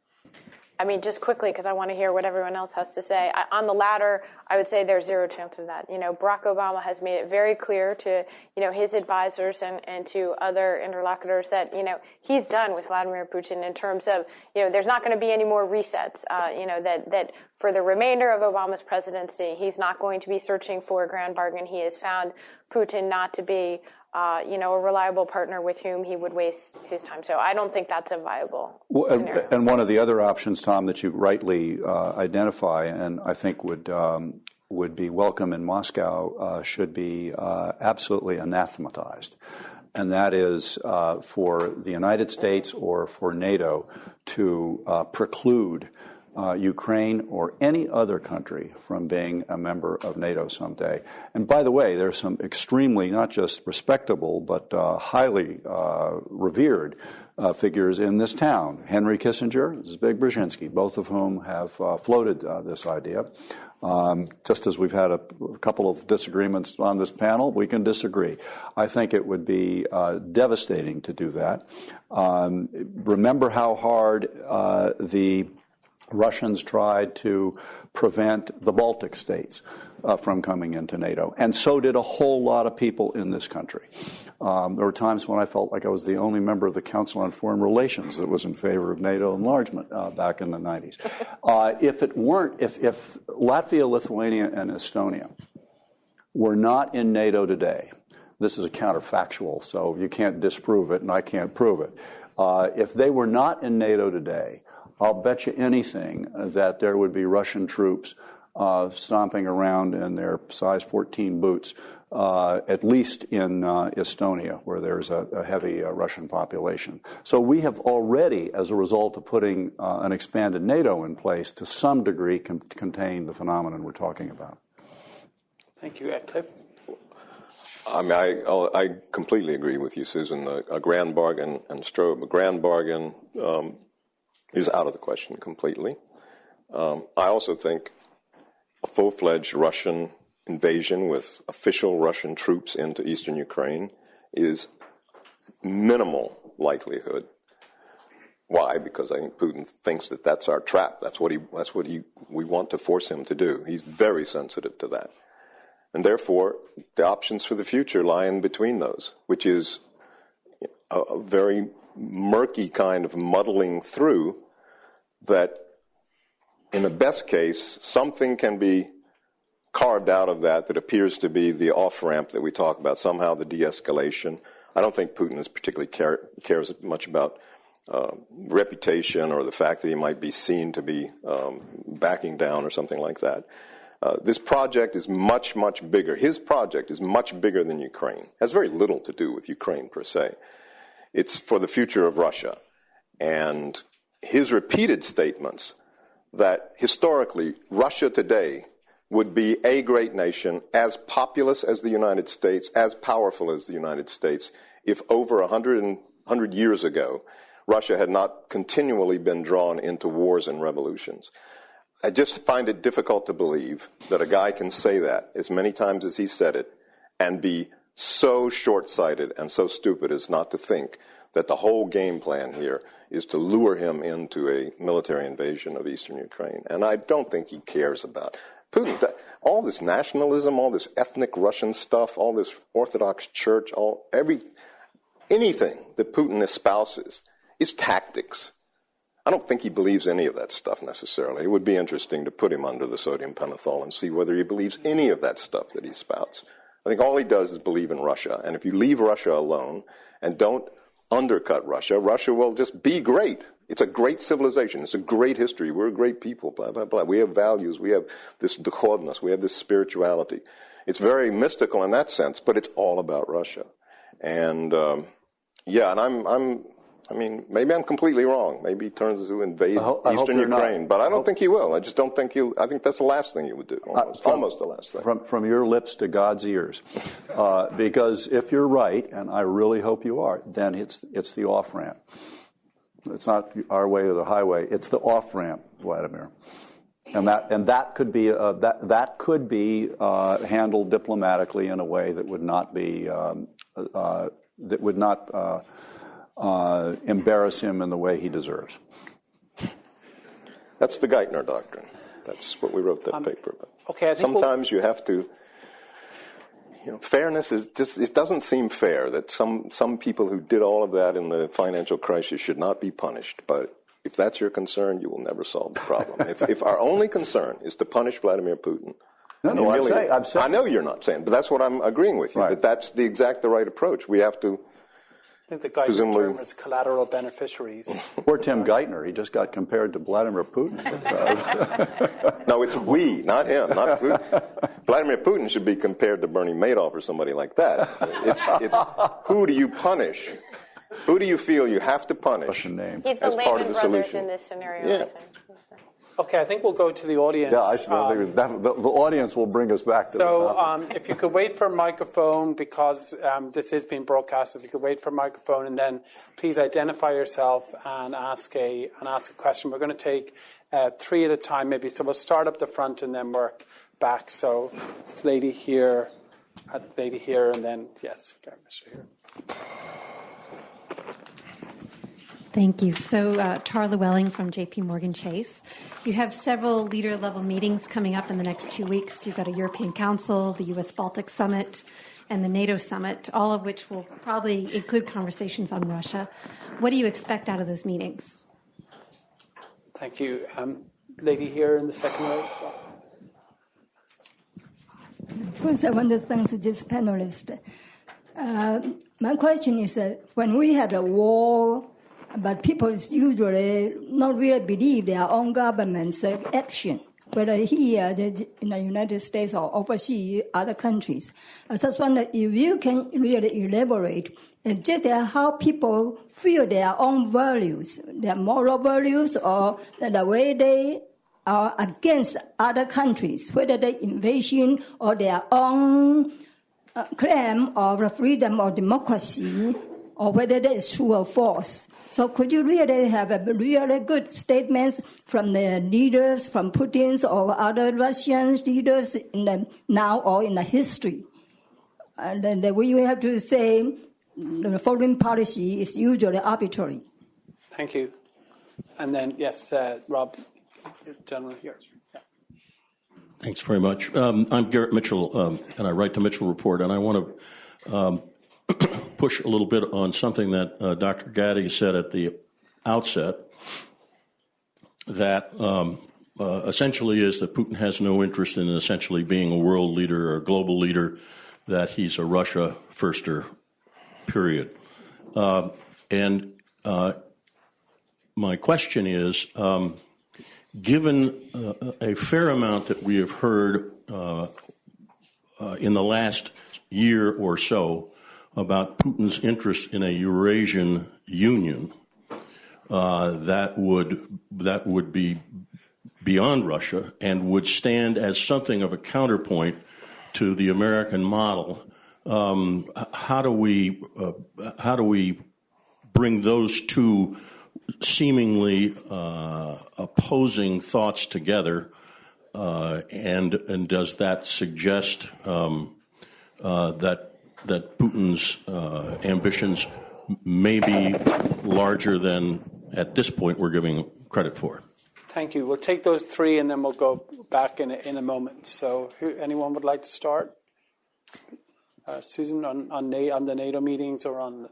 I mean, just quickly, because I want to hear what everyone else has to say. On the latter, I would say there's zero chance of that. Barack Obama has made it very clear to, his advisors and to other interlocutors that, he's done with Vladimir Putin in terms of, there's not going to be any more resets, that for the remainder of Obama's presidency, he's not going to be searching for a grand bargain. He has found Putin not to be a reliable partner with whom he would waste his time. So I don't think that's a viable scenario. And one of the other options, Tom, that you rightly identify, and I think would be welcome in Moscow, should be absolutely anathematized. And that is for the United States or for NATO to preclude Ukraine or any other country from being a member of NATO someday. And by the way, there's some extremely, not just respectable, but highly revered figures in this town. Henry Kissinger, Zbigniew Brzezinski, both of whom have floated this idea. Just as we've had a couple of disagreements on this panel, we can disagree. I think it would be devastating to do that. Remember how hard the Russians tried to prevent the Baltic states from coming into NATO, and so did a whole lot of people in this country. There were times when I felt like I was the only member of the Council on Foreign Relations that was in favor of NATO enlargement back in the 90s. If Latvia, Lithuania, and Estonia were not in NATO today, this is a counterfactual, so you can't disprove it, and I can't prove it. If they were not in NATO today, I'll bet you anything that there would be Russian troops stomping around in their size 14 boots, at least in Estonia, where there's a heavy Russian population. So we have already, as a result of putting an expanded NATO in place, to some degree contained the phenomenon we're talking about. Thank you, Cliff. I mean, I completely agree with you, Susan. A grand bargain and Strobe, a grand bargain is out of the question completely. I also think a full-fledged Russian invasion with official Russian troops into eastern Ukraine is minimal likelihood. Why? Because I think Putin thinks that that's our trap. That's what we want to force him to do. He's very sensitive to that. And therefore, the options for the future lie in between those, which is a very murky kind of muddling through that, in the best case, something can be carved out of that appears to be the off-ramp that we talk about, somehow the de-escalation. I don't think Putin is particularly cares much about reputation or the fact that he might be seen to be backing down or something like that. This project is much, much bigger. His project is much bigger than Ukraine. It has very little to do with Ukraine per se. It's for the future of Russia. And his repeated statements that historically Russia today would be a great nation, as populous as the United States, as powerful as the United States, if over 100 years ago Russia had not continually been drawn into wars and revolutions. I just find it difficult to believe that a guy can say that as many times as he said it and be so short-sighted and so stupid as not to think that the whole game plan here is to lure him into a military invasion of eastern Ukraine. And I don't think he cares about Putin. All this nationalism, all this ethnic Russian stuff, all this Orthodox Church, anything that Putin espouses is tactics. I don't think he believes any of that stuff necessarily. It would be interesting to put him under the sodium pentothal and see whether he believes any of that stuff that he spouts. I think all he does is believe in Russia. And if you leave Russia alone and don't undercut Russia, Russia will just be great. It's a great civilization. It's a great history. We're a great people, blah, blah, blah. We have values. We have this duchovnost. We have this spirituality. It's very mystical in that sense, but it's all about Russia. And, I mean, maybe I'm completely wrong. Maybe he turns to invade eastern Ukraine, but I don't think he will. I just don't think he'll. I think that's the last thing he would do, almost the last thing. From your lips to God's ears. Because if you're right, and I really hope you are, then it's the off-ramp. It's not our way or the highway. It's the off-ramp, Vladimir. And that could be that could be handled diplomatically in a way that would not be embarrass him in the way he deserves. That's the Geithner doctrine. That's what we wrote that paper about. Okay, I think sometimes you have to. Fairness is just, it doesn't seem fair that some people who did all of that in the financial crisis should not be punished. But if that's your concern, you will never solve the problem. if our only concern is to punish Vladimir Putin. No, I'm saying. I know you're not saying, but that's what I'm agreeing with you, right. that that's the right approach. We have to. I think the Geithner term is collateral beneficiaries. Poor Tim Geithner. He just got compared to Vladimir Putin. No, it's we, not him, not Putin. Vladimir Putin should be compared to Bernie Madoff or somebody like that. It's who do you punish? Who do you feel you have to punish? Russian name. He's the as part Lehman of the Brothers solution. in this scenario, Yeah. I think. Okay, I think we'll go to the audience. Yeah, the audience will bring us back to the if you could wait for a microphone, because this is being broadcast, if you could wait for a microphone, and then please identify yourself and ask a question. We're going to take 3 at a time, maybe. So we'll start up the front and then work back. So this lady here, and then yes, Mr. here. Thank you. So, Tara Llewellyn from J.P. Morgan Chase. You have several leader-level meetings coming up in the next 2 weeks. You've got a European Council, the U.S.-Baltic Summit, and the NATO Summit, all of which will probably include conversations on Russia. What do you expect out of those meetings? Thank you. Lady here in the second row. First, I want to thank this panelist. My question is that when we had a war, but people usually not really believe their own government's action, whether here in the United States or overseas, other countries. I just wonder if you can really elaborate just how people feel their own values, their moral values, or the way they are against other countries, whether they invasion or their own claim of freedom or democracy, or whether that is true or false. So could you really have a really good statements from the leaders, from Putin's or other Russian leaders in the now or in the history? And then we have to say the foreign policy is usually arbitrary. Thank you. And then, yes, Rob, the gentleman here. Yeah. Thanks very much. I'm Garrett Mitchell, and I write the Mitchell Report, and I want to push a little bit on something that Dr. Gaddy said at the outset, that essentially is that Putin has no interest in essentially being a world leader or a global leader, that he's a Russia firster, period. And my question is, given a fair amount that we have heard in the last year or so about Putin's interest in a Eurasian Union that would be beyond Russia and would stand as something of a counterpoint to the American model, how do we bring those two seemingly opposing thoughts together, and does that suggest that Putin's ambitions may be larger than at this point we're giving credit for? Thank you. We'll take those 3 and then we'll go back in a moment. So anyone would like to start? Susan, on the NATO meetings or on...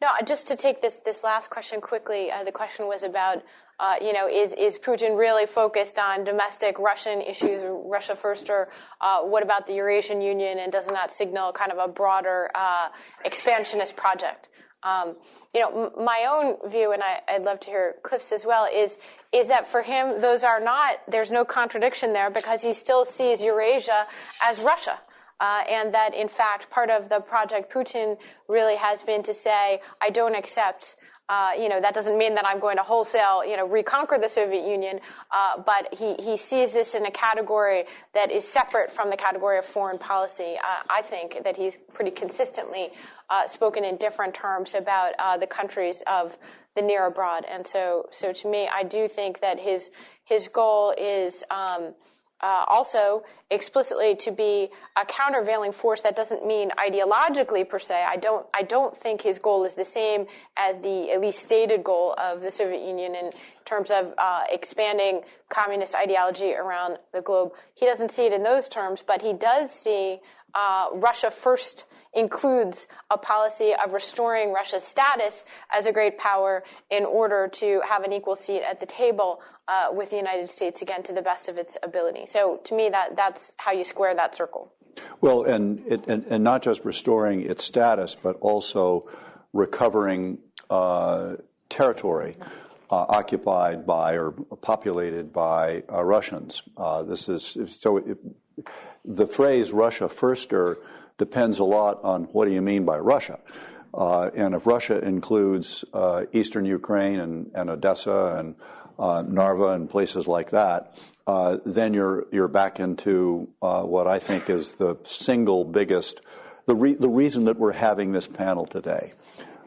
No, just to take this last question quickly, the question was about, is Putin really focused on domestic Russian issues, Russia first, or what about the Eurasian Union, and doesn't that signal kind of a broader expansionist project? My own view, and I'd love to hear Cliff's as well, is that for him, there's no contradiction there, because he still sees Eurasia as Russia. And that, in fact, part of the Project Putin really has been to say, I don't accept, that doesn't mean that I'm going to wholesale, reconquer the Soviet Union, but he sees this in a category that is separate from the category of foreign policy. I think that he's pretty consistently spoken in different terms about the countries of the near abroad. And so to me, I do think that his goal is also explicitly to be a countervailing force. That doesn't mean ideologically per se. I don't think his goal is the same as the at least stated goal of the Soviet Union in terms of expanding communist ideology around the globe. He doesn't see it in those terms, but he does see Russia first includes a policy of restoring Russia's status as a great power in order to have an equal seat at the table with the United States, again, to the best of its ability. So to me, that's how you square that circle. Well, and not just restoring its status, but also recovering territory occupied by or populated by Russians. The phrase Russia firster depends a lot on what do you mean by Russia. And if Russia includes eastern Ukraine and Odessa and Narva and places like that, then you're back into what I think is the single biggest, the reason that we're having this panel today.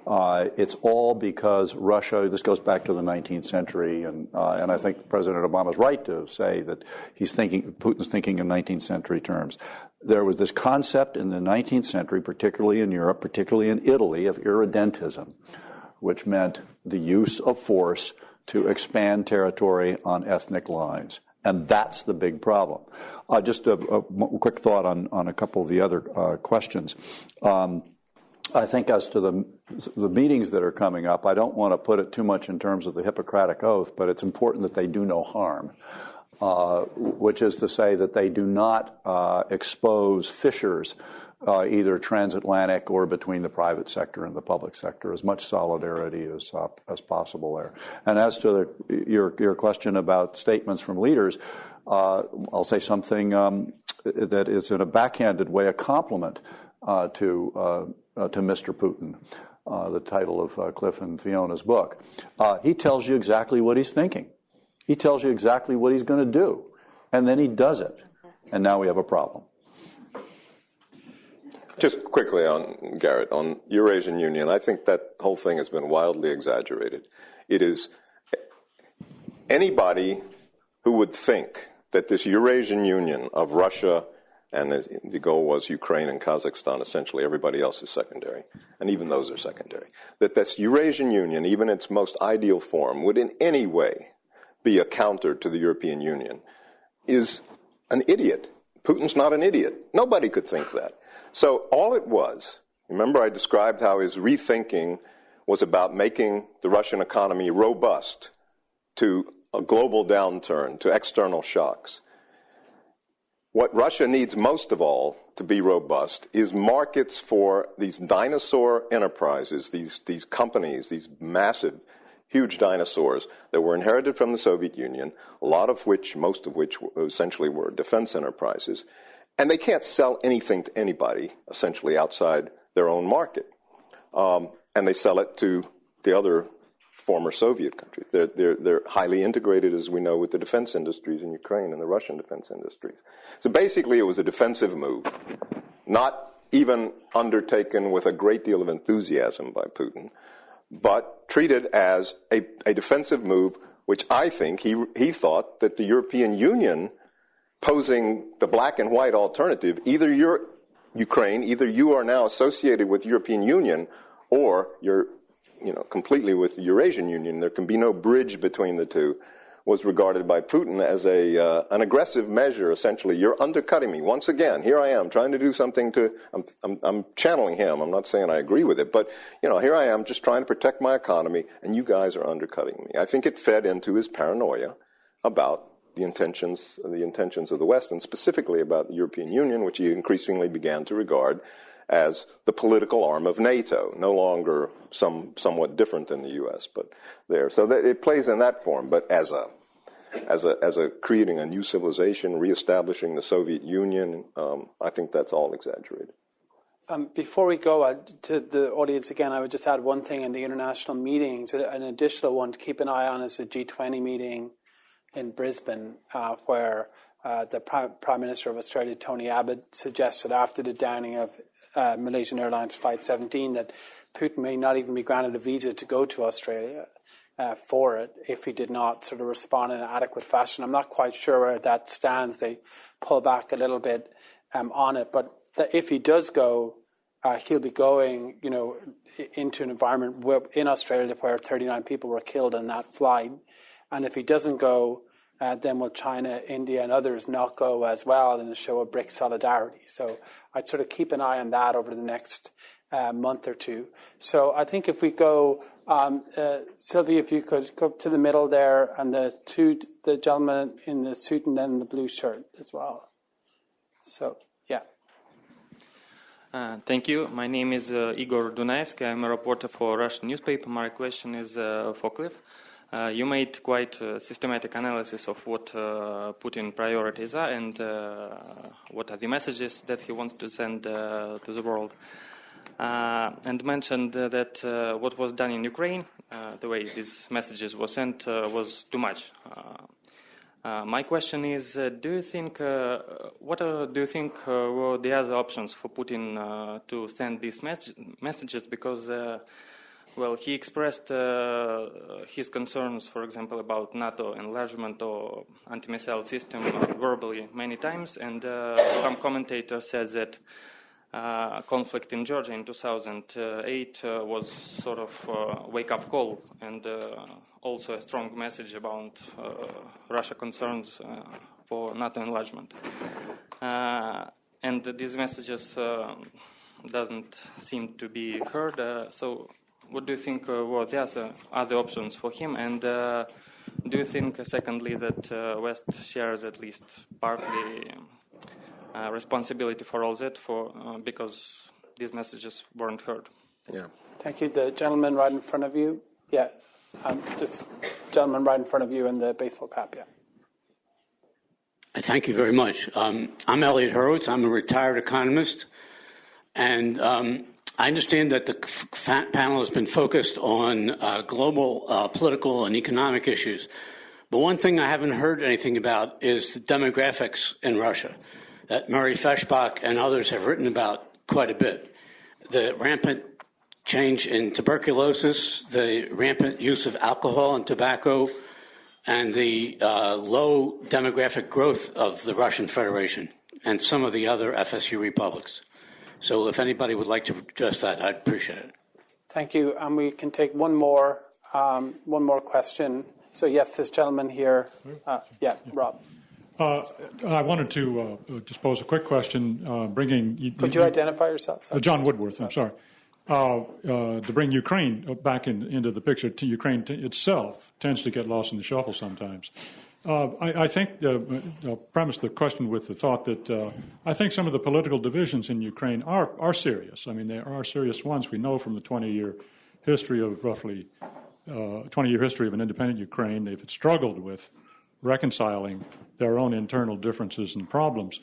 It's all because Russia, this goes back to the 19th century, and I think President Obama's right to say that Putin's thinking in 19th century terms. There was this concept in the 19th century, particularly in Europe, particularly in Italy, of irredentism, which meant the use of force to expand territory on ethnic lines. And that's the big problem. Just a quick thought on a couple of the other questions. I think as to the meetings that are coming up, I don't want to put it too much in terms of the Hippocratic Oath, but it's important that they do no harm, which is to say that they do not expose fissures either transatlantic or between the private sector and the public sector. As much solidarity as possible there. And as to your question about statements from leaders, I'll say something that is in a backhanded way a compliment to Mr. Putin, the title of Cliff and Fiona's book. He tells you exactly what he's thinking. He tells you exactly what he's going to do, and then he does it. And now we have a problem. Just quickly on Garrett, on Eurasian Union, I think that whole thing has been wildly exaggerated. It is anybody who would think that this Eurasian Union of Russia, and the goal was Ukraine and Kazakhstan, essentially everybody else is secondary, and even those are secondary, that this Eurasian Union, even its most ideal form, would in any way be a counter to the European Union, is an idiot. Putin's not an idiot. Nobody could think that. So all it was, remember I described how his rethinking was about making the Russian economy robust to a global downturn, to external shocks. What Russia needs most of all to be robust is markets for these dinosaur enterprises, these companies, these massive, huge dinosaurs that were inherited from the Soviet Union, a lot of which, most of which essentially were defense enterprises. And they can't sell anything to anybody, essentially, outside their own market. And they sell it to the other former Soviet countries. They're highly integrated, as we know, with the defense industries in Ukraine and the Russian defense industries. So basically, it was a defensive move, not even undertaken with a great deal of enthusiasm by Putin, but treated as a defensive move, which I think he thought that the European Union, posing the black and white alternative, either you're Ukraine, either you are now associated with the European Union, or you're completely with the Eurasian Union. There can be no bridge between the two, was regarded by Putin as an aggressive measure, essentially. You're undercutting me. Once again, here I am trying to do something I'm channeling him. I'm not saying I agree with it, but, here I am just trying to protect my economy, and you guys are undercutting me. I think it fed into his paranoia about the intentions of the West, and specifically about the European Union, which he increasingly began to regard as the political arm of NATO, no longer somewhat different than the U.S., but there. So that it plays in that form, but as a creating a new civilization, reestablishing the Soviet Union, I think that's all exaggerated. Before we go to the audience again, I would just add one thing in the international meetings. An additional one to keep an eye on is the G20 meeting in Brisbane, where the Prime Minister of Australia, Tony Abbott, suggested after the downing of Malaysian Airlines Flight 17 that Putin may not even be granted a visa to go to Australia for it if he did not sort of respond in an adequate fashion. I'm not quite sure where that stands. They pull back a little bit on it, but if he does go, he'll be going, into an environment in Australia where 39 people were killed in that flight. And if he doesn't go, then will China, India, and others not go as well in a show of BRICS solidarity? So I'd sort of keep an eye on that over the next month or two. So I think if we go, Sylvie, if you could go to the middle there, and the gentleman in the suit and then the blue shirt as well. So, yeah. Thank you. My name is Igor Dunaevsky. I'm a reporter for a Russian newspaper. My question is for Cliff. You made quite a systematic analysis of what Putin priorities are and what are the messages that he wants to send to the world. And mentioned that what was done in Ukraine, the way these messages were sent, was too much. My question is, what do you think were the other options for Putin to send these messages? Because, he expressed his concerns, for example, about NATO enlargement or anti-missile system verbally many times, and some commentators said that conflict in Georgia in 2008 was sort of a wake-up call and also a strong message about Russia concerns for NATO enlargement. And these messages doesn't seem to be heard. So what do you think were the other options for him? And do you think, secondly, that West shares at least partly responsibility for all that because these messages weren't heard? Yeah. Thank you. The gentleman right in front of you. Yeah. Just gentleman right in front of you in the baseball cap. Yeah. Thank you very much. I'm Elliot Hurwitz. I'm a retired economist. And I understand that the panel has been focused on global political and economic issues. But one thing I haven't heard anything about is the demographics in Russia that Murray Feshbach and others have written about quite a bit. The rampant change in tuberculosis, the rampant use of alcohol and tobacco, and the low demographic growth of the Russian Federation and some of the other FSU republics. So if anybody would like to address that, I'd appreciate it. Thank you. And we can take one more question. So yes, this gentleman here. Rob. I wanted to just pose a quick question, Could you identify yourself? John Woodworth, I'm sorry. To bring Ukraine back into the picture. Ukraine itself tends to get lost in the shuffle sometimes. I think I'll premise the question with the thought that I think some of the political divisions in Ukraine are serious. I mean, they are serious ones. We know from the 20-year history of an independent Ukraine, they've struggled with reconciling their own internal differences and problems.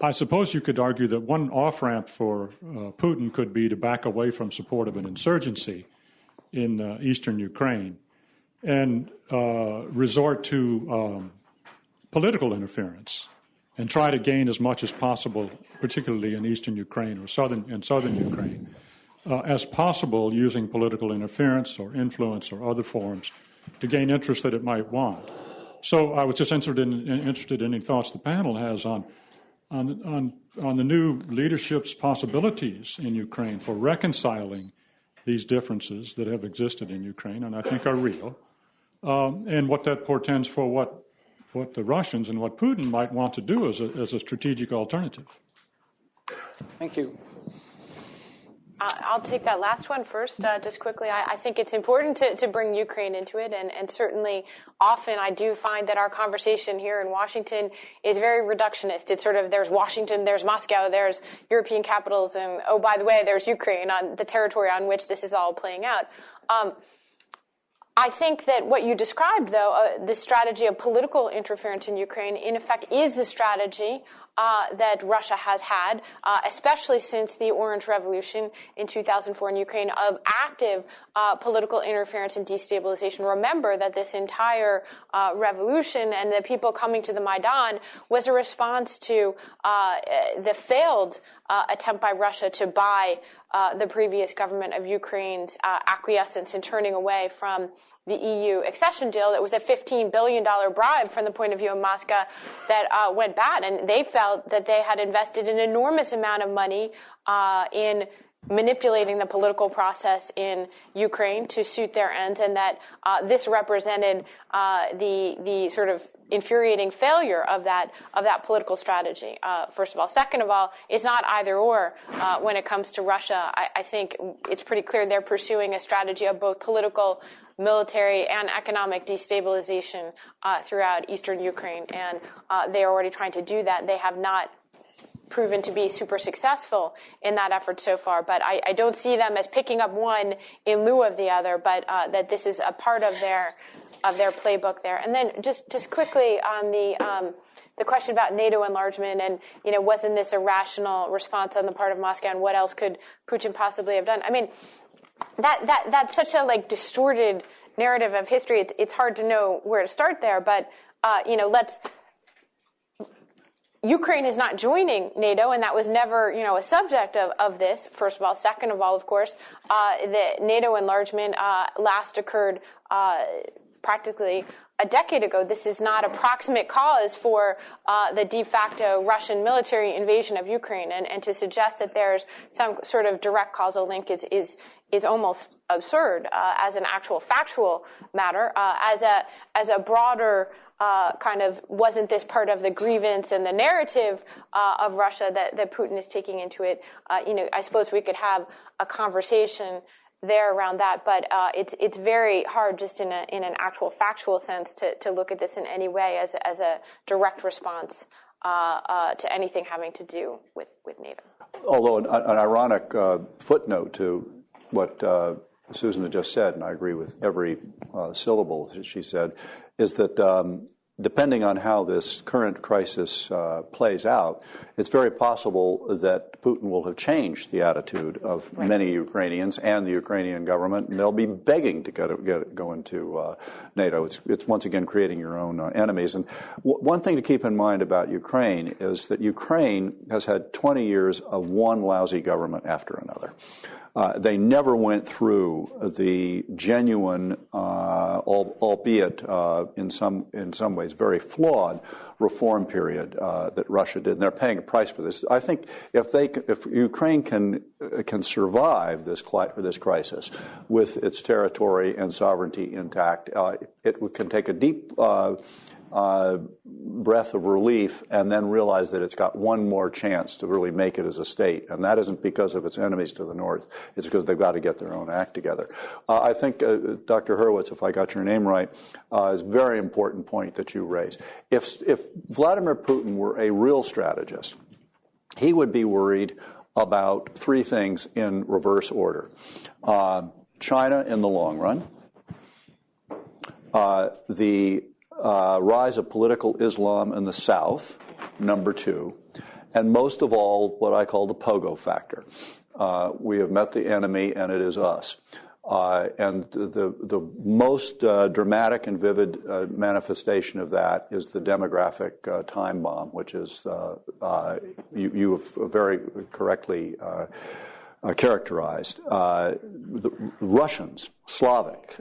I suppose you could argue that one off-ramp for Putin could be to back away from support of an insurgency in eastern Ukraine and resort to political interference and try to gain as much as possible, particularly in eastern Ukraine or southern Ukraine, as possible using political interference or influence or other forms to gain interest that it might want. So I was just interested in any thoughts the panel has on the new leadership's possibilities in Ukraine for reconciling these differences that have existed in Ukraine and I think are real, and what that portends for what the Russians and what Putin might want to do as a strategic alternative. Thank you. I'll take that last one first, just quickly. I think it's important to bring Ukraine into it, and certainly often I do find that our conversation here in Washington is very reductionist. It's sort of there's Washington, there's Moscow, there's European capitals, and oh, by the way, there's Ukraine on the territory on which this is all playing out. I think that what you described, though, the strategy of political interference in Ukraine, in effect, is the strategy that Russia has had, especially since the Orange Revolution in 2004 in Ukraine, of active political interference and destabilization. Remember that this entire revolution and the people coming to the Maidan was a response to the failed attempt by Russia to buy the previous government of Ukraine's acquiescence in turning away from the EU accession deal. That was a $15 billion bribe from the point of view of Moscow that went bad. And they felt that they had invested an enormous amount of money in manipulating the political process in Ukraine to suit their ends, and that this represented the sort of infuriating failure of that political strategy. First of all. Second of all, it's not either or when it comes to Russia. I think it's pretty clear they're pursuing a strategy of both political, military, and economic destabilization throughout eastern Ukraine, and they are already trying to do that. They have not proven to be super successful in that effort so far, but I don't see them as picking up one in lieu of the other, but that this is a part of their playbook there. And then just quickly on the question about NATO enlargement and, wasn't this a rational response on the part of Moscow, and what else could Putin possibly have done? I mean, that's such a distorted narrative of history. It's hard to know where to start there, but Ukraine is not joining NATO, and that was never, a subject of this, first of all. Second of all, of course, the NATO enlargement last occurred practically a decade ago. This is not a proximate cause for the de facto Russian military invasion of Ukraine, and to suggest that there's some sort of direct causal link is almost absurd as an actual factual matter. As a broader kind of, wasn't this part of the grievance and the narrative of Russia that Putin is taking into it? I suppose we could have a conversation there around that, but it's very hard just in an actual factual sense to look at this in any way as a direct response to anything having to do with NATO. Although an ironic footnote to what Susan had just said, and I agree with every syllable that she said, is that depending on how this current crisis plays out, it's very possible that Putin will have changed the attitude of many Ukrainians and the Ukrainian government, and they'll be begging to go into NATO. It's once again creating your own enemies. And one thing to keep in mind about Ukraine is that Ukraine has had 20 years of one lousy government after another. They never went through the genuine, albeit in some ways very flawed, reform period that Russia did, and they're paying a price for this. I think if Ukraine can survive this crisis with its territory and sovereignty intact, it can take a deep breath of relief and then realize that it's got one more chance to really make it as a state. And that isn't because of its enemies to the north. It's because they've got to get their own act together. I think, Dr. Hurwitz, if I got your name right, is a very important point that you raise. If Vladimir Putin were a real strategist, he would be worried about three things in reverse order. China in the long run, the rise of political Islam in the South, number two, and most of all, what I call the pogo factor. We have met the enemy, and it is us. And the most dramatic and vivid manifestation of that is the demographic time bomb, which is you have very correctly characterized. The Russians, Slavic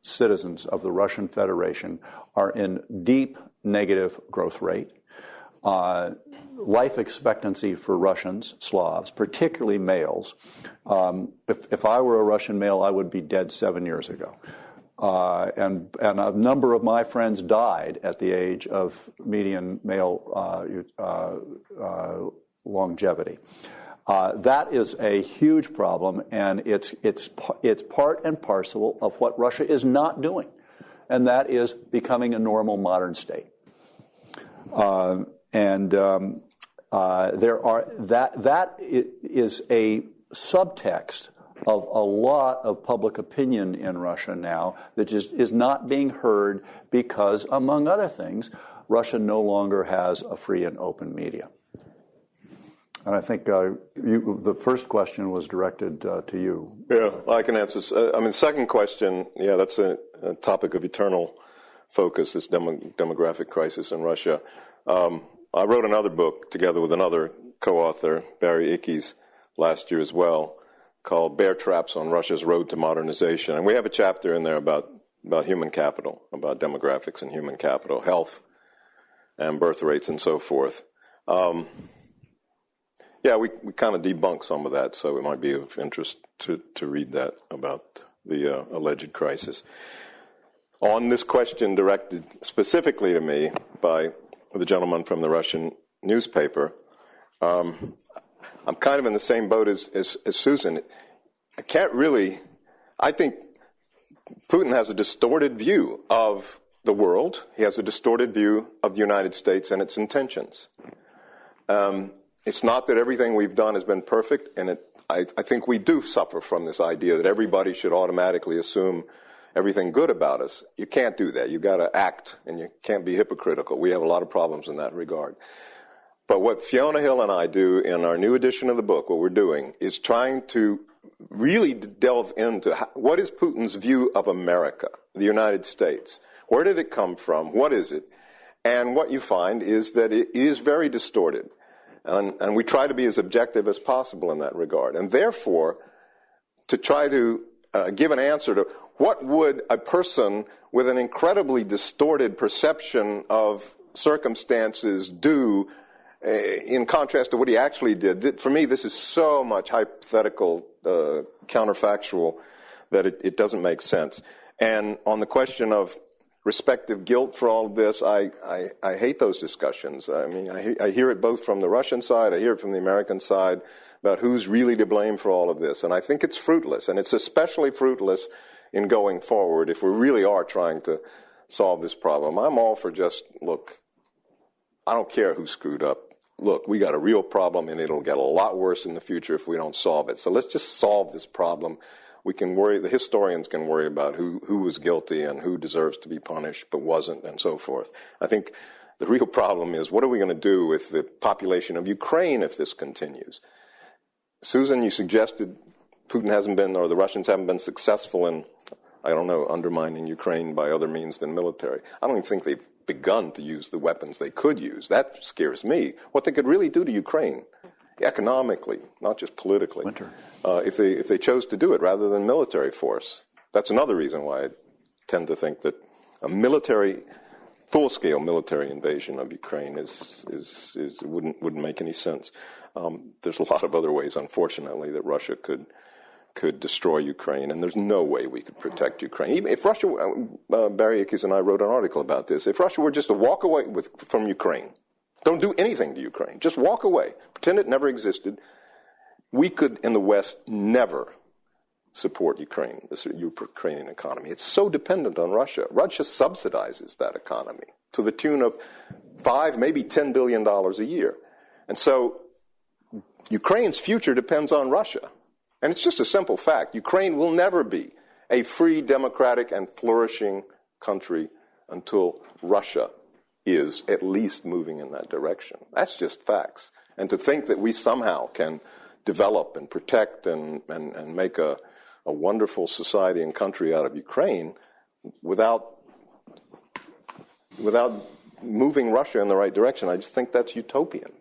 citizens of the Russian Federation are in deep negative growth rate. Life expectancy for Russians, Slavs, particularly males. If I were a Russian male, I would be dead 7 years ago. And a number of my friends died at the age of median male longevity. That is a huge problem, and it's part and parcel of what Russia is not doing, and that is becoming a normal modern state. That is a subtext of a lot of public opinion in Russia now that just is not being heard because, among other things, Russia no longer has a free and open media. And I think the first question was directed to you. Yeah, I can answer. The second question, that's a topic of eternal focus, this demographic crisis in Russia. I wrote another book together with another co-author, Barry Ickes, last year as well, called Bear Traps on Russia's Road to Modernization. And we have a chapter in there about human capital, about demographics and human capital, health and birth rates and so forth. We kind of debunk some of that, so it might be of interest to read that about the alleged crisis. On this question directed specifically to me by the gentleman from the Russian newspaper, I'm kind of in the same boat as Susan. I think Putin has a distorted view of the world. He has a distorted view of the United States and its intentions. It's not that everything we've done has been perfect, and I think we do suffer from this idea that everybody should automatically assume everything good about us. You can't do that. You've got to act, and you can't be hypocritical. We have a lot of problems in that regard. But what Fiona Hill and I do in our new edition of the book, what we're doing, is trying to really delve into what is Putin's view of America, the United States. Where did it come from? What is it? And what you find is that it is very distorted. And we try to be as objective as possible in that regard. And therefore, to try to give an answer to what would a person with an incredibly distorted perception of circumstances do in contrast to what he actually did. For me, this is so much hypothetical, counterfactual, that it doesn't make sense. And on the question of respective guilt for all of this, I hate those discussions. I mean, I hear it both from the Russian side, I hear it from the American side, about who's really to blame for all of this. And I think it's fruitless, and it's especially fruitless in going forward if we really are trying to solve this problem. I'm all for just, look, I don't care who screwed up. Look, we got a real problem, and it'll get a lot worse in the future if we don't solve it. So let's just solve this problem. We can worry, the historians can worry about who was guilty and who deserves to be punished but wasn't, and so forth. I think the real problem is, what are we going to do with the population of Ukraine if this continues? Susan, you suggested Putin hasn't been, or the Russians haven't been successful in, I don't know, undermining Ukraine by other means than military. I don't even think they've begun to use the weapons they could use. That scares me. What they could really do to Ukraine, economically, not just politically, if they chose to do it rather than military force. That's another reason why I tend to think that a full-scale military invasion of Ukraine wouldn't make any sense. There's a lot of other ways, unfortunately, that Russia could destroy Ukraine, and there's no way we could protect Ukraine. Even if Russia, Barry Ickes and I wrote an article about this, if Russia were just to walk away from Ukraine, don't do anything to Ukraine, just walk away, pretend it never existed, we could, in the West, never support Ukraine, the Ukrainian economy. It's so dependent on Russia. Russia subsidizes that economy to the tune of $5, maybe $10 billion a year. And so Ukraine's future depends on Russia. And it's just a simple fact. Ukraine will never be a free, democratic, and flourishing country until Russia is at least moving in that direction. That's just facts. And to think that we somehow can develop and protect and make a wonderful society and country out of Ukraine without moving Russia in the right direction, I just think that's utopian.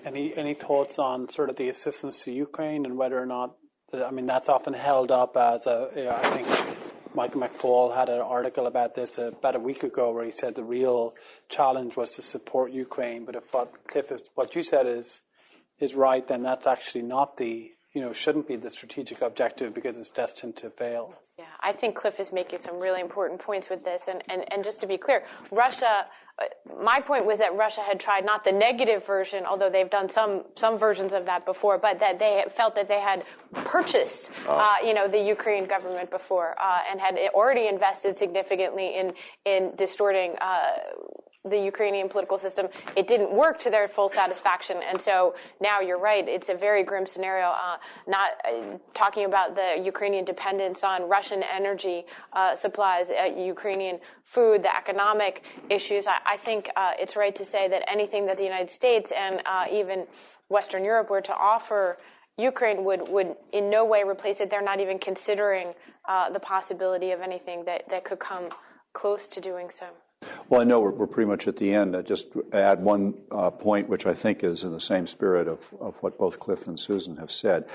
Any thoughts on sort of the assistance to Ukraine and whether or not, I mean, that's often held up as I think Michael McFaul had an article about this about a week ago where he said the real challenge was to support Ukraine. But if what you said is right, then that's actually not shouldn't be the strategic objective because it's destined to fail. Yeah, I think Cliff is making some really important points with this. And just to be clear, Russia, my point was that Russia had tried not the negative version, although they've done some versions of that before, but that they felt that they had purchased, the Ukrainian government before and had already invested significantly in distorting the Ukrainian political system, it didn't work to their full satisfaction. And so now you're right, it's a very grim scenario, not talking about the Ukrainian dependence on Russian energy supplies, Ukrainian food, the economic issues. I think it's right to say that anything that the United States and even Western Europe were to offer Ukraine would in no way replace it. They're not even considering the possibility of anything that could come close to doing so. Well, I know we're pretty much at the end. I just add one point, which I think is in the same spirit of what both Cliff and Susan have said.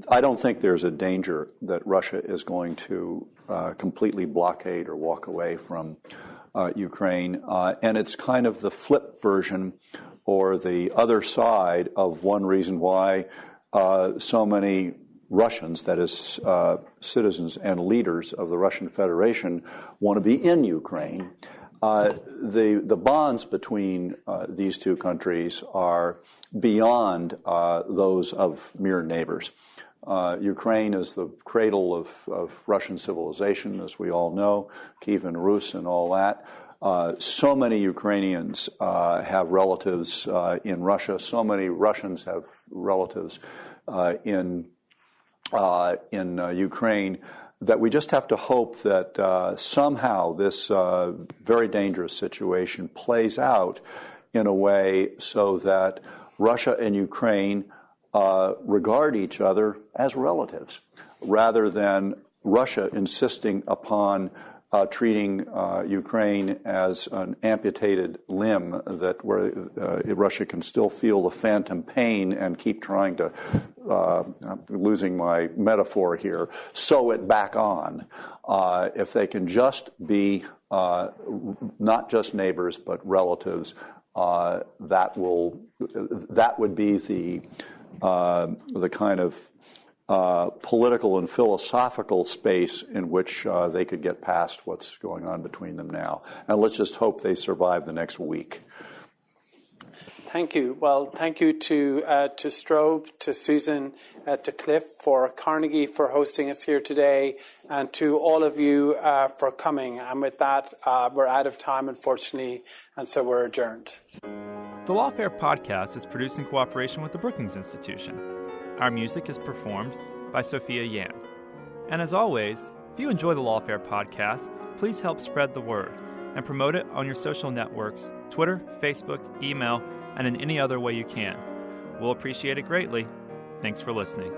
I don't think there's a danger that Russia is going to completely blockade or walk away from Ukraine. And it's kind of the flip version or the other side of one reason why so many Russians, that is, citizens and leaders of the Russian Federation, want to be in Ukraine. The bonds between these two countries are beyond those of mere neighbors. Ukraine is the cradle of Russian civilization, as we all know, Kievan Rus and all that. So many Ukrainians have relatives in Russia. So many Russians have relatives in Ukraine, that we just have to hope that somehow this very dangerous situation plays out in a way so that Russia and Ukraine regard each other as relatives, rather than Russia insisting upon treating Ukraine as an amputated limb, that where Russia can still feel the phantom pain and keep trying to, I'm losing my metaphor here, sew it back on. If they can just be not just neighbors but relatives, that would be the kind of political and philosophical space in which they could get past what's going on between them now. And let's just hope they survive the next week. Thank you. Well, thank you to Strobe, to Susan, to Cliff, for Carnegie for hosting us here today, and to all of you for coming. And with that, we're out of time, unfortunately, and so we're adjourned. The Lawfare podcast is produced in cooperation with the Brookings Institution. Our music is performed by Sophia Yan. And as always, if you enjoy the Lawfare podcast, please help spread the word and promote it on your social networks, Twitter, Facebook, email, and in any other way you can. We'll appreciate it greatly. Thanks for listening.